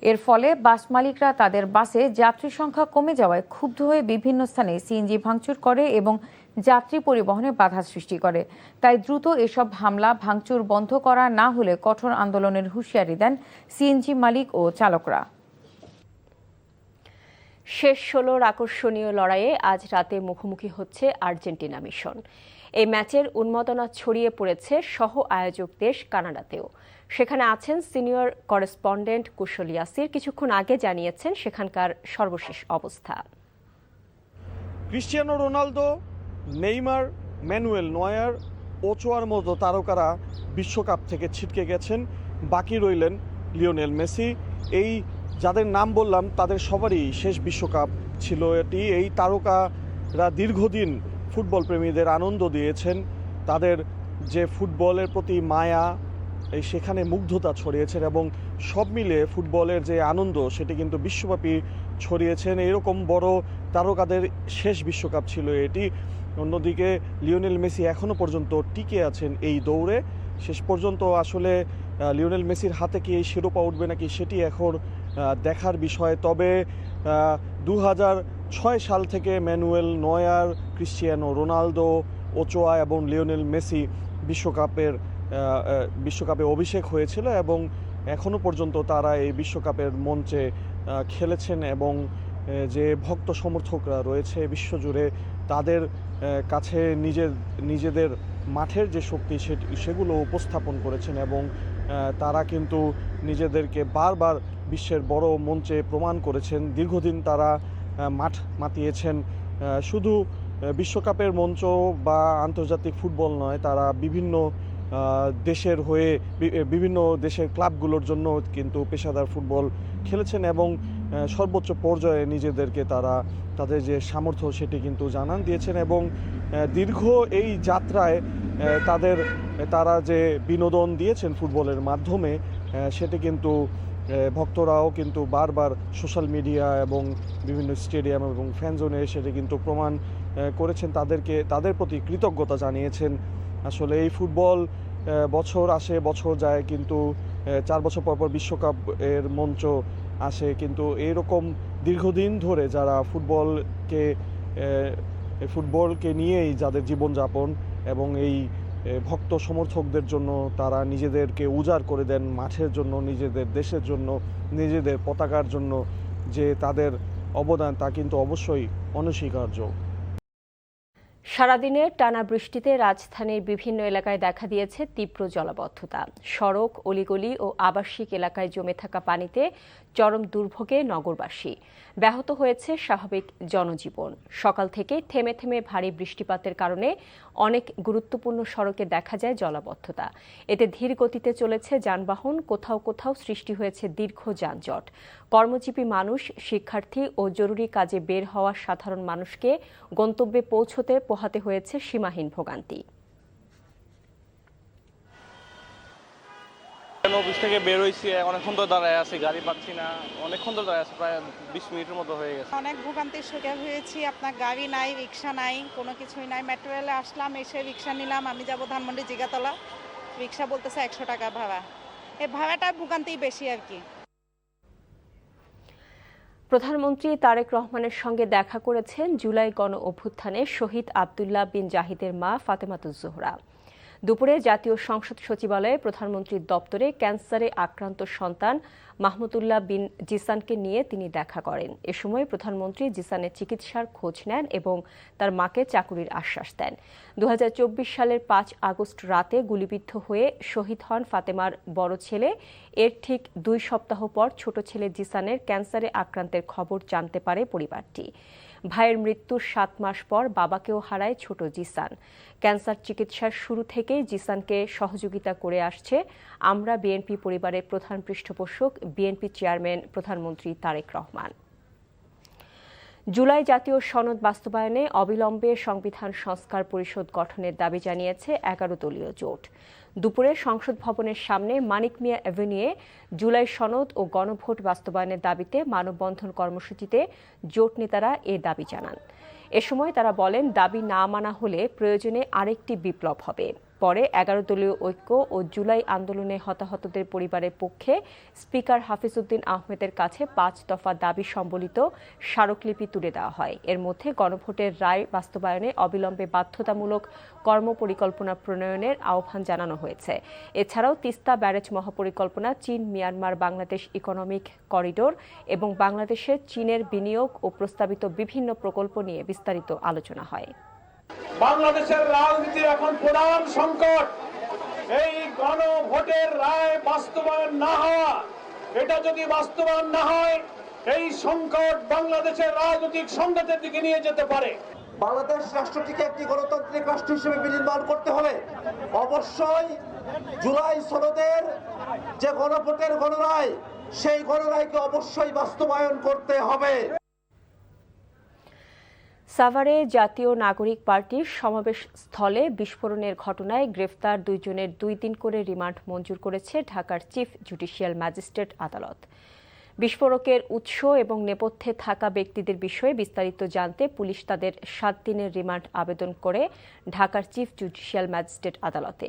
এর ফলে বাস মালিকরা তাদের বাসে যাত্রী সংখ্যা কমে যাওয়ায় ক্ষুব্ধ হয়ে বিভিন্ন স্থানে সিএনজি ভাঙচুর করে এবং যাত্রী পরিবহনে বাধা সৃষ্টি করে। তাই দ্রুত এসব হামলা ভাঙচুর বন্ধ করা না হলে কঠোর আন্দোলনের হুঁশিয়ারি দেন সিএনজি মালিক ও চালকরা। শেষ ১৬র আকর্ষণীয় লড়াইয়ে আজ রাতে মুখোমুখি হচ্ছে আর্জেন্টিনা মিশন। এই ম্যাচের উন্মাদনা ছড়িয়ে পড়েছে সহ আয়োজক দেশ কানাডাতেও। সেখানে আছেন সিনিয়র করেসপন্ডেন্ট কুশল ইয়াসির। কিছুক্ষণ আগে জানিয়েছেন সেখানকার সর্বশেষ অবস্থা। Cristiano Ronaldo, Neymar, Manuel Neuer, ওচোয়ার মতো তারকারা বিশ্বকাপ থেকে ছিটকে গেছেন। বাকি রইলেন লিওনেল মেসি। এই যাদের নাম বললাম তাদের সবারই শেষ বিশ্বকাপ ছিল এটি। এই তারকারা দীর্ঘদিন ফুটবল প্রেমীদের আনন্দ দিয়েছেন। তাদের যে ফুটবলের প্রতি মায়া সেখানে মুগ্ধতা ছড়িয়েছেন এবং সব মিলে ফুটবলের যে আনন্দ সেটি কিন্তু বিশ্বব্যাপী ছড়িয়েছেন। এরকম বড় তারকাদের শেষ বিশ্বকাপ ছিল এটি। অন্যদিকে লিওনেল মেসি এখনও পর্যন্ত টিকে আছেন এই দৌড়ে। শেষ পর্যন্ত আসলে লিওনেল মেসির হাতে কি এই শিরোপা উঠবে নাকি সেটি এখন দেখার বিষয়। তবে ২০০৬ সাল থেকে Manuel Neuer, Cristiano Ronaldo, Ochoa এবং লিওনেল মেসি বিশ্বকাপে অভিষেক হয়েছিল এবং এখনও পর্যন্ত তারা এই বিশ্বকাপের মঞ্চে খেলেছেন এবং যে ভক্ত সমর্থকরা রয়েছে বিশ্বজুড়ে তাদের কাছে নিজেদের মাঠের যে শক্তি সেগুলো উপস্থাপন করেছেন এবং তারা কিন্তু নিজেদেরকে বারবার বিশ্বের বড় মঞ্চে প্রমাণ করেছেন। দীর্ঘদিন তারা মাঠ মাতিয়েছেন। শুধু বিশ্বকাপের মঞ্চ বা আন্তর্জাতিক ফুটবল নয়, তারা বিভিন্ন দেশের হয়ে বিভিন্ন দেশের ক্লাবগুলোর জন্য কিন্তু পেশাদার ফুটবল খেলেছেন এবং সর্বোচ্চ পর্যায়ে নিজেদেরকে তাদের যে সামর্থ্য সেটি কিন্তু জানান দিয়েছেন এবং দীর্ঘ এই যাত্রায় তারা যে বিনোদন দিয়েছেন ফুটবলের মাধ্যমে সেটি কিন্তু ভক্তরাও কিন্তু বারবার সোশ্যাল মিডিয়া এবং বিভিন্ন স্টেডিয়াম এবং ফ্যান জোনে সেটি কিন্তু প্রমাণ করেছেন। তাদের প্রতি কৃতজ্ঞতা জানিয়েছেন। আসলে এই ফুটবল বছর আসে বছর যায়, কিন্তু 4 বছর পর বিশ্বকাপ এর মঞ্চ আসে, কিন্তু এরকম দীর্ঘদিন ধরে যারা ফুটবলকে নিয়েই যাদের জীবনযাপন এবং এই ভক্ত সমর্থকদের জন্য তারা নিজেদেরকে উজাড় করে দেন মাঠের জন্য, নিজেদের দেশের জন্য, নিজেদের পতাকার জন্য, যে তাদের অবদান তা কিন্তু অবশ্যই অনস্বীকার্য। সারাদিনের টানা বৃষ্টিতে রাজধানীর বিভিন্ন এলাকায় দেখা দিয়েছে তীব্র জলাবদ্ধতা। সড়ক, অলিগলি ও আবাসিক এলাকায় জমে থাকা পানিতে চরম দুর্ভোগে নগরবাসী। ব্যাহত হয়েছে স্বাভাবিক জনজীবন। সকাল থেকে থেমে থেমে ভারী বৃষ্টিপাতের কারণে অনেক গুরুত্বপূর্ণ সড়কে দেখা যায় জলাবদ্ধতা। এতে ধীর গতিতে চলেছে যানবাহন, কোথাও কোথাও সৃষ্টি হয়েছে দীর্ঘ যানজট। কর্মজীবী মানুষ, শিক্ষার্থী ও জরুরি কাজে বের হওয়া সাধারণ মানুষকে গন্তব্যে পৌঁছতে পোহাতে হয়েছে সীমাহীন ভোগান্তি। অফিস থেকে বের হয়েছি, অনেকক্ষণ তো দাঁড়ায় আছি, গাড়ি পাচ্ছি না, অনেকক্ষণ তো দাঁড়ায় আছি, প্রায় 20 মিনিটের মতো হয়ে গেছে। অনেক ভোগান্তির শিকার হয়েছি। আপনার গাড়ি নাই, রিক্সা নাই, কোনো কিছুই নাই। মেট্রো রেলে আসলাম, এসে রিক্সা নিলাম, আমি যাব ধানমন্ডি জিগাতলা। রিক্সা বলতেছে 100 টাকা ভাড়া। এই ভাড়াটা ভোগান্তি বেশি আর কি। প্রধানমন্ত্রী তারেক রহমানের সঙ্গে দেখা করেছেন জুলাই গণ অভ্যুত্থানে শহীদ আব্দুল্লাহ বিন জাহিদের মা ফাতেমাতুজ জোহরা। দুপুরে জাতীয় সংসদ সচিবালয়ে প্রধানমন্ত্রীর দপ্তরে ক্যান্সারে আক্রান্ত সন্তান মাহমুদুল্লাহ বিন জিসানকে নিয়ে তিনি দেখা করেন। এ সময় প্রধানমন্ত্রী জিসানের চিকিৎসার খোঁজ নেন এবং তার মাকে চাকুরির আশ্বাস দেন। 2024 সালের 5 আগস্ট রাতে গুলিবিদ্ধ হয়ে শহীদ হন ফাতেমার বড় ছেলে। এর ঠিক 2 সপ্তাহ পর ছোট ছেলে জিসানের ক্যান্সারে আক্রান্তের খবর জানতে পারে পরিবারটি। ভাইয়ের মৃত্যুর 7 মাস পর বাবাকেও হারায় ছোট জিসান। ক্যান্সার চিকিৎসার শুরু থেকেই জিসানকে সহযোগিতা করে আসছে আমরা বিএনপি পরিবারের প্রধান পৃষ্ঠপোষক বিএনপি চেয়ারম্যান প্রধানমন্ত্রী তারেক রহমান। জুলাই জাতীয় সনদ বাস্তবায়নে অবিলম্বে সংবিধান সংস্কার পরিষদ গঠনের দাবি জানিয়েছে 11 দলীয় জোট। দুপুরে সংসদ ভবনের সামনে মানিক মিয়া অ্যাভিনিউয়ে জুলাই সনদ ও গণভোট বাস্তবায়নের দাবিতে মানববন্ধন কর্মসূচিতে জোট নেতারা এ দাবি জানান। এ সময় তারা বলেন, দাবি না মানা হলে প্রয়োজনে আরেকটি বিপ্লব হবে। পরে 11 দলীয় ঐক্য ও জুলাই আন্দোলনে হতাহতদের পরিবারের পক্ষে স্পিকার হাফিজউদ্দিন আহমেদের কাছে 5 দফা দাবি সম্বলিত স্মারকলিপি তুলে দেওয়া হয়। এর মধ্যে গণভোটের রায় বাস্তবায়নে অবিলম্বে বাধ্যতামূলক কর্মপরিকল্পনা প্রণয়নের আহ্বান জানানো হয়েছে। এছাড়াও তিস্তা ব্যারেজ মহাপরিকল্পনা, চীন মিয়ানমার বাংলাদেশ ইকোনমিক করিডোর এবং বাংলাদেশে চীনের বিনিয়োগ ও প্রস্তাবিত বিভিন্ন প্রকল্প নিয়ে বিস্তারিত আলোচনা হয়। বাংলাদেশের রাজনীতির এখন প্রধান সংকট এই গণভোটের রায় বাস্তবায়ন না হওয়া। এটা যদি বাস্তবায়ন না হয়, এই সংকট বাংলাদেশের রাজনৈতিক সংঘাতের দিকে নিয়ে যেতে পারে। বাংলাদেশ রাষ্ট্রটিকে একটি গণতান্ত্রিক রাষ্ট্র হিসেবে বিনির্মাণ করতে হলে অবশ্যই জুলাই সনদের যে গণভোটের গণরায়, সেই গণরায়কে অবশ্যই বাস্তবায়ন করতে হবে। সাভারে জাতীয় নাগরিক পার্টির সমাবেশ স্থলে বিস্ফোরণের ঘটনায় গ্রেফতার 2 জনের 2 দিন করে রিমান্ড মঞ্জুর করেছে ঢাকার চিফ জুডিশিয়াল ম্যাজিস্ট্রেট আদালত। বিস্ফোরকের উৎস এবং নেপথ্যে থাকা ব্যক্তিদের বিষয়ে বিস্তারিত জানতে পুলিশ তাদের 7 দিনের রিমান্ড আবেদন করে ঢাকার চিফ জুডিশিয়াল ম্যাজিস্ট্রেট আদালতে।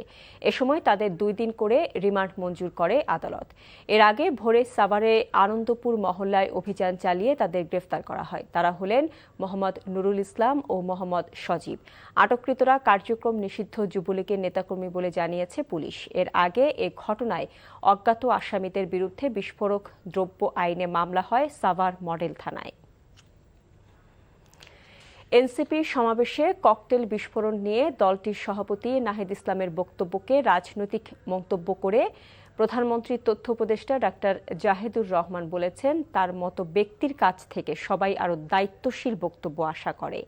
এ সময় তাদের 2 দিন করে রিমান্ড মঞ্জুর করে আদালত। এর আগে ভোরে সাভারে আনন্দপুর মহল্লায় অভিযান চালিয়ে তাদের গ্রেফতার করা হয়। তারা হলেন মোহাম্মদ নুরুল ইসলাম ও মোহাম্মদ সজীব। আটককৃতরা কার্যক্রম নিষিদ্ধ যুবলীগের নেতাকর্মী বলে জানিয়েছে পুলিশ। এর আগে এ ঘটনায় অজ্ঞাত আসামিদের বিরুদ্ধে বিস্ফোরক দ্রব্য আইনে মামলা হয় সাভার মডেল থানায়। এনসিপি সমাবেশে ককটেল বিস্ফোরণ নিয়ে দলটির সভাপতি নাহিদ ইসলামের বক্তব্যকে রাজনৈতিক মন্তব্য করে প্রধানমন্ত্রীর তথ্য উপদেষ্টা ডাক্তার জাহেদুর রহমান বলেছেন, তার মতো ব্যক্তির কাছ থেকে সবাই আরও দায়িত্বশীল বক্তব্য আশা করে।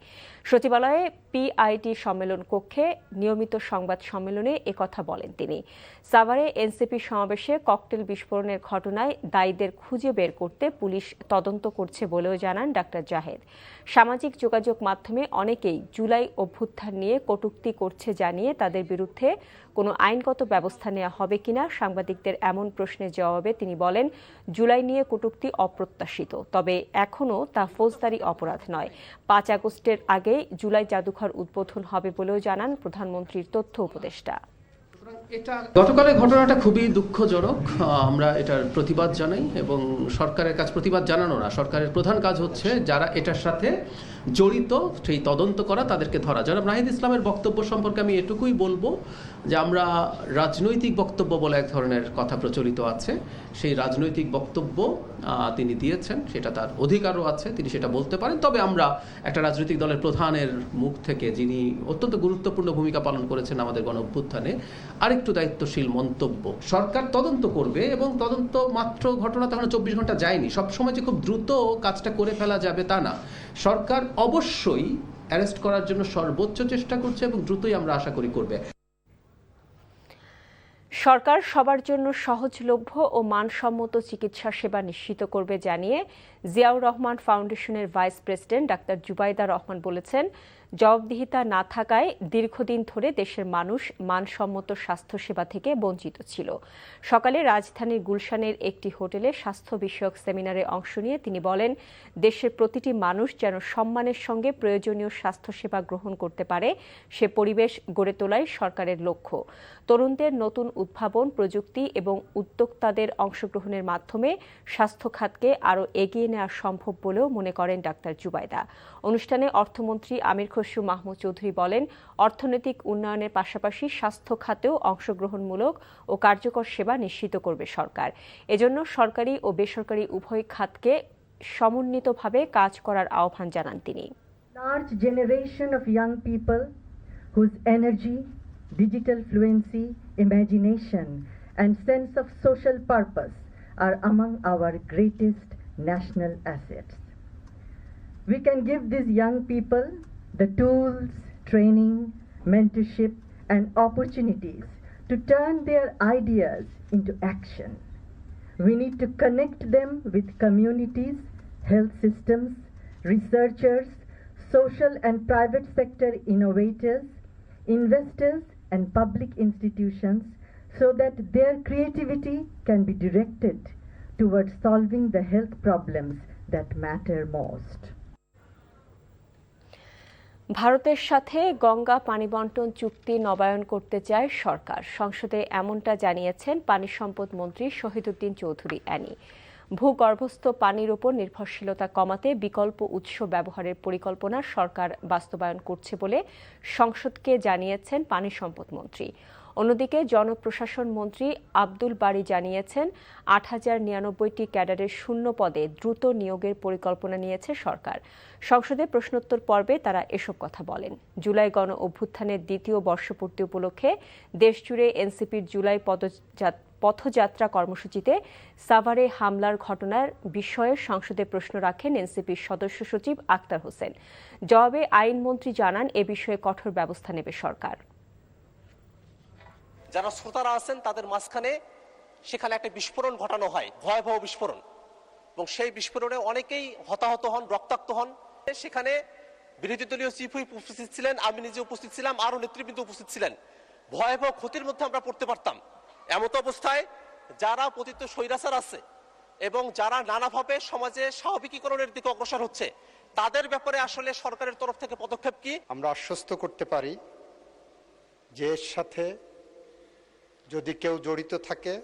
সচিবালয়ে পিআইটি সম্মেলন কক্ষে নিয়মিত সংবাদ সম্মেলনে একথা বলেন তিনি। সাভারে এনসিপি সমাবেশে ককটেল বিস্ফোরণের ঘটনায় দায়ীদের খুঁজে বের করতে পুলিশ তদন্ত করছে বলেও জানান ডাক্তার জাহেদ। সামাজিক যোগাযোগ মাধ্যমে অনেকেই জুলাই অভ্যুত্থান নিয়ে কটূক্তি করছে জানিয়ে তাদের বিরুদ্ধে কোনো আইনগত ব্যবস্থা নেওয়া হবে কিনা সাংবাদিকদের এমন প্রশ্নের জবাবে তিনি বলেন, জুলাই নিয়ে কটূক্তি অপ্রত্যাশিত, তবে এখনও তা ফৌজদারি অপরাধ নয়। 5 আগস্টের আগেই জুলাই জাদুঘর উদ্বোধন হবে বলেও জানান প্রধানমন্ত্রীর তথ্য উপদেষ্টা। গতকালের ঘটনাটা খুবই দুঃখজনক। আমরা এটার প্রতিবাদ জানাই এবং সরকারের কাছে প্রতিবাদ জানানো না, সরকারের প্রধান কাজ হচ্ছে যারা এটার সাথে জড়িত সেই তদন্ত করা, তাদেরকে ধরা। জনাব নাহিদ ইসলামের বক্তব্য সম্পর্কে আমি এটুকুই বলবো যে আমরা রাজনৈতিক বক্তব্য বলে এক ধরনের কথা প্রচলিত আছে, সেই রাজনৈতিক বক্তব্য তিনি দিয়েছেন, সেটা তার অধিকারও আছে, তিনি সেটা বলতে পারেন। তবে আমরা একটা রাজনৈতিক দলের প্রধানের মুখ থেকে, যিনি অত্যন্ত গুরুত্বপূর্ণ ভূমিকা পালন করেছেন আমাদের গণ অভ্যুত্থানে, আরেকটু দায়িত্বশীল মন্তব্য। সরকার তদন্ত করবে এবং তদন্ত মাত্র ঘটনা তখন 24 ঘন্টা যায়নি, সবসময় যে খুব দ্রুত কাজটা করে ফেলা যাবে তা না। সরকার অবশ্যই অ্যারেস্ট করার জন্য সর্বোচ্চ চেষ্টা করছে এবং দ্রুতই আমরা আশা করি করবে। সরকার সবার জন্য সহজলভ্য ও মানসম্মত চিকিৎসা সেবা নিশ্চিত করবে জানিয়ে জিয়াউর রহমান ফাউন্ডেশনের ভাইস প্রেসিডেন্ট ডাক্তার জুবাইদা রহমান বলেছেন, জবাবদিহিতা না থাকায় দীর্ঘদিন ধরে দেশের মানুষ মানসম্মত স্বাস্থ্যসেবা থেকে বঞ্চিত ছিল। সকালে রাজধানীর গুলশানের একটি হোটেলে স্বাস্থ্য বিষয়ক সেমিনারে অংশ নিয়ে তিনি বলেন, দেশের প্রতিটি মানুষ যেন সম্মানের সঙ্গে প্রয়োজনীয় স্বাস্থ্যসেবা গ্রহণ করতে পারে, সে পরিবেশ গড়ে তোলাই সরকারের লক্ষ্য। তরুণদের নতুন উদ্ভাবন, প্রযুক্তি এবং উদ্যোক্তাদের অংশগ্রহণের মাধ্যমে স্বাস্থ্য খাতকে আরও এগিয়ে নেওয়া সম্ভব বলেও মনে করেন ডাক্তার জুবাইদা। অনুষ্ঠানে অর্থমন্ত্রী আমির খসরু মাহমুদ চৌধুরী বলেন, অর্থনৈতিক উন্নয়নের পাশাপাশি স্বাস্থ্য খাতেও অংশগ্রহণমূলক ও কার্যকর সেবা নিশ্চিত করবে সরকার। এজন্য সরকারি ও বেসরকারি উভয় খাতকে সমন্বিতভাবে কাজ করার আহ্বান জানান তিনি। Large generation of young people whose energy, digital fluency, imagination and sense of social purpose are among our greatest national assets. We can give these young people the tools, training, mentorship and opportunities to turn their ideas into action. We need to connect them with communities, health systems, researchers, social and private sector innovators, investors and public institutions so that their creativity can be directed towards solving the health problems that matter most. ভারতের সাথে গঙ্গা পানি বন্টন চুক্তি নবায়ন করতে চায় সরকার। সংসদে এমনটা জানিয়েছেন পানি সম্পদ মন্ত্রী শহীদুদ্দিন চৌধুরী অ্যানি। ভূগর্ভস্থ পানির উপর নির্ভরশীলতা কমাতে বিকল্প উৎস ব্যবহারের পরিকল্পনা সরকার বাস্তবায়ন করছে বলে সংসদকে জানিয়েছেন পানি সম্পদ মন্ত্রী। অন্যদিকে জনপ্রশাসন মন্ত্রী আব্দুল বারী জানিয়েছেন ৮,০৯৯টি ক্যাডারের শূন্য পদে দ্রুত নিয়োগের পরিকল্পনা নিয়েছে সরকার। সংসদে প্রশ্নোত্তর পর্বে তারা এসব কথা বলেন। জুলাই গণ অভ্যুত্থানের দ্বিতীয় বর্ষপূর্তি উপলক্ষে দেশজুড়ে এনসিপির জুলাই পথযাত্রা কর্মসূচিতে সাভারে হামলার ঘটনার বিষয়ে সংসদে প্রশ্ন রাখেন এনসিপির সদস্য সচিব আক্তার হোসেন। জবাবে আইনমন্ত্রী জানান, এ বিষয়ে কঠোর ব্যবস্থা নেবে সরকার। যারা শ্রোতারা আছেন তাদের মাঝখানে সেখানে একটা বিস্ফোরণ ঘটানো হয়, ভয়াবহ বিস্ফোরণ, এবং সেই বিস্ফোরণে অনেকেই হতাহত হন, রক্তাক্ত হন। সেখানে বিরোধী দলীয় চিফ হুইপ উপস্থিত ছিলেন, আমি নিজে উপস্থিত ছিলাম, আরো নেতৃবৃন্দ উপস্থিত ছিলেন। ভয়াবহ ক্ষতির মধ্যে আমরা পড়তে পারতাম। এমত অবস্থায় যারা পতিত স্বৈরাচার আছে এবং যারা নানাভাবে সমাজে স্বাভাবিকীকরণের দিকে অগ্রসর হচ্ছে, তাদের ব্যাপারে আসলে সরকারের তরফ থেকে পদক্ষেপ কি? আমরা আশ্বস্ত করতে পারি যে এর সাথে যদি কেউ জড়িত থাকে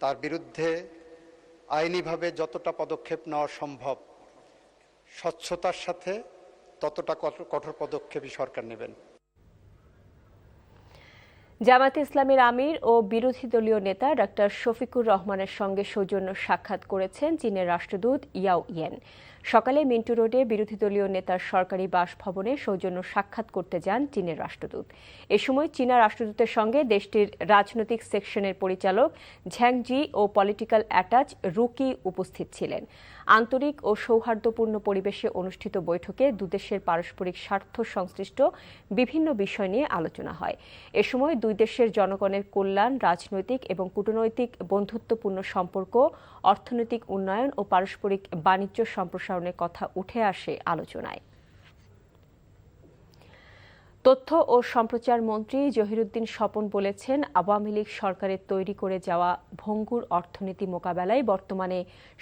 তার বিরুদ্ধে আইনিভাবে যতটা পদক্ষেপ নেওয়া সম্ভব স্বচ্ছতার সাথে ততটা কঠোর পদক্ষেপই সরকার নেবেন। জামায়াতে ইসলামীর আমির ও বিরোধী দলীয় নেতা ডাক্তার শফিকুর রহমানের সঙ্গে সৌজন্য সাক্ষাৎ করেছেন চীনের রাষ্ট্রদূত ইয়াও ইয়েন। সকালে মিন্টু রোডে বিরোধী দলীয় নেতার সরকারি বাসভবনে সৌজন্য সাক্ষাৎ করতে যান চীনের রাষ্ট্রদূত। এ সময় চীনা রাষ্ট্রদূতের সঙ্গে দেশটির রাজনৈতিক সেকশনের পরিচালক ঝ্যাংজি ও পলিটিক্যাল অ্যাটাচ রুকি উপস্থিত ছিলেন। আন্তরিক ও সৌহার্দ্যপূর্ণ পরিবেশে অনুষ্ঠিত বৈঠকে দুদেশের পারস্পরিক স্বার্থ সংশ্লিষ্ট বিভিন্ন বিষয় নিয়ে আলোচনা হয়। এ সময় দুই দেশের জনগণের কল্যাণ, রাজনৈতিক এবং কূটনৈতিক বন্ধুত্বপূর্ণ সম্পর্ক, অর্থনৈতিক উন্নয়ন ও পারস্পরিক বাণিজ্য সম্প্রসারণের কথা উঠে আসে আলোচনায়। তথ্য ও সম্প্রচার মন্ত্রী জহিরুদ্দিন স্বপন বলেছেন, আওয়ামী লীগ সরকারের তৈরি করে যাওয়া ভঙ্গুর অর্থনীতি মোকাবেলায় বর্তমানে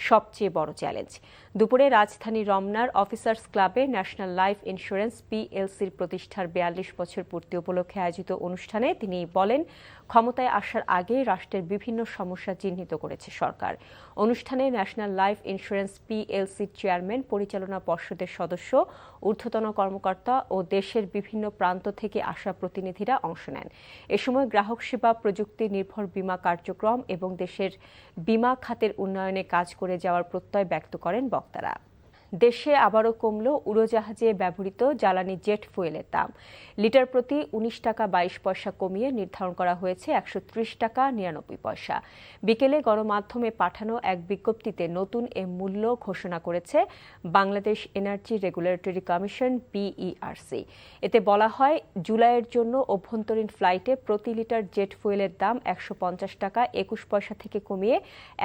সবচেয়ে বড় চ্যালেঞ্জ। দুপুরে রাজধানী রমনার অফিসার্স ক্লাবে ন্যাশনাল লাইফ ইন্স্যুরেন্স পিএলসির প্রতিষ্ঠার ৪২ বছর পূর্তি উপলক্ষে আয়োজিত অনুষ্ঠানে তিনি বলেন, ক্ষমতায় আসার আগে রাষ্ট্রের বিভিন্ন সমস্যা চিহ্নিত করেছে সরকার। অনুষ্ঠানে ন্যাশনাল লাইফ ইন্স্যুরেন্স পিএলসির চেয়ারম্যান, পরিচালনা পর্ষদের সদস্য, ঊর্ধ্বতন কর্মকর্তা ও দেশের বিভিন্ন প্রান্ত থেকে আসা প্রতিনিধিরা অংশ নেন। এ সময় গ্রাহক সেবা, প্রযুক্তি নির্ভর বীমা কার্যক্রম এবং দেশের বীমা খাতের উন্নয়নে কাজ করে যাওয়ার প্রত্যয় ব্যক্ত করেন বক্তারা। দেশে আবারও কমল উড়োজাহাজে ব্যবহৃত জ্বালানি জেট ফুয়েলের দাম। লিটার প্রতি ১৯ টাকা ২২ পয়সা কমিয়ে নির্ধারণ করা হয়েছে ১৩০ টাকা ৯৯ পয়সা। বিকেলে গণমাধ্যমে পাঠানো এক বিজ্ঞপ্তিতে নতুন এ মূল্য ঘোষণা করেছে Bangladesh energy regulatory commission BERC. এতে বলা হয়, জুলাইয়ের জন্য অভ্যন্তরীণ ফ্লাইটে প্রতি লিটার জেট ফুয়েলের দাম ১৫০ টাকা ২১ পয়সা থেকে কমিয়ে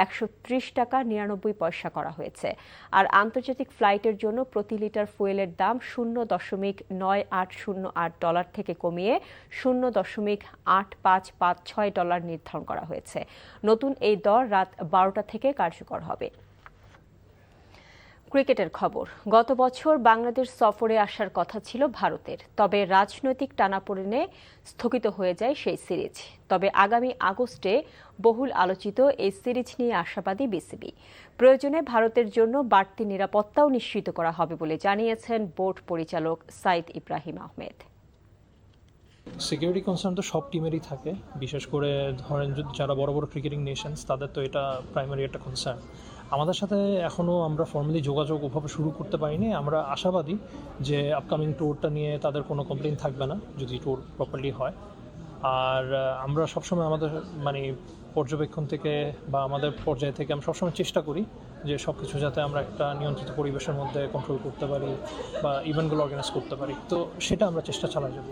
১৩০ টাকা ৯৯ পয়সা করা হয়েছে। আর আন্তর্জাতিক ফ্লাইটের জন্য প্রতি লিটার ফুয়েলের দাম $0.9808 থেকে কমিয়ে $0.8556 নির্ধারণ করা হয়েছে। নতুন এই দর রাত ১২টা থেকে কার্যকর হবে। ক্রিকেটের খবর। গত বছর বাংলাদেশ সফরে আসার কথা ছিল ভারতের, তবে রাজনৈতিক টানাপোড়েনে স্থগিত হয়ে যায় সেই সিরিজ। তবে আগামী আগস্টে বহুল আলোচিত এই সিরিজ নিয়ে আশাবাদী বিসিবি। প্রয়োজনে ভারতের জন্য বাড়তি নিরাপত্তাও নিশ্চিত করা হবে বলে জানিয়েছেন বোর্ড পরিচালক সাইদ ইব্রাহিম আহমেদ। সিকিউরিটি কনসার্ন তো সব টিমেরই থাকে, বিশেষ করে ধরেন যারা বড় বড় ক্রিকেটিং নেশনস তাদের তো এটা প্রাইমারি একটা কনসার্ন। আমাদের সাথে এখনও আমরা ফর্মালি যোগাযোগ ওভাবে শুরু করতে পারিনি। আমরা আশাবাদী যে আপকামিং ট্যুরটা নিয়ে তাদের কোনো কমপ্লেইন থাকবে না যদি ট্যুর প্রপারলি হয়। আর আমরা সবসময় আমাদের পর্যবেক্ষণ থেকে বা আমাদের পর্যায় থেকে আমরা সবসময় চেষ্টা করি যে সব কিছু যাতে আমরা একটা নিয়ন্ত্রিত পরিবেশের মধ্যে কন্ট্রোল করতে পারি বা ইভেন্টগুলো অর্গানাইজ করতে পারি, তো সেটা আমরা চেষ্টা চালাই যাব।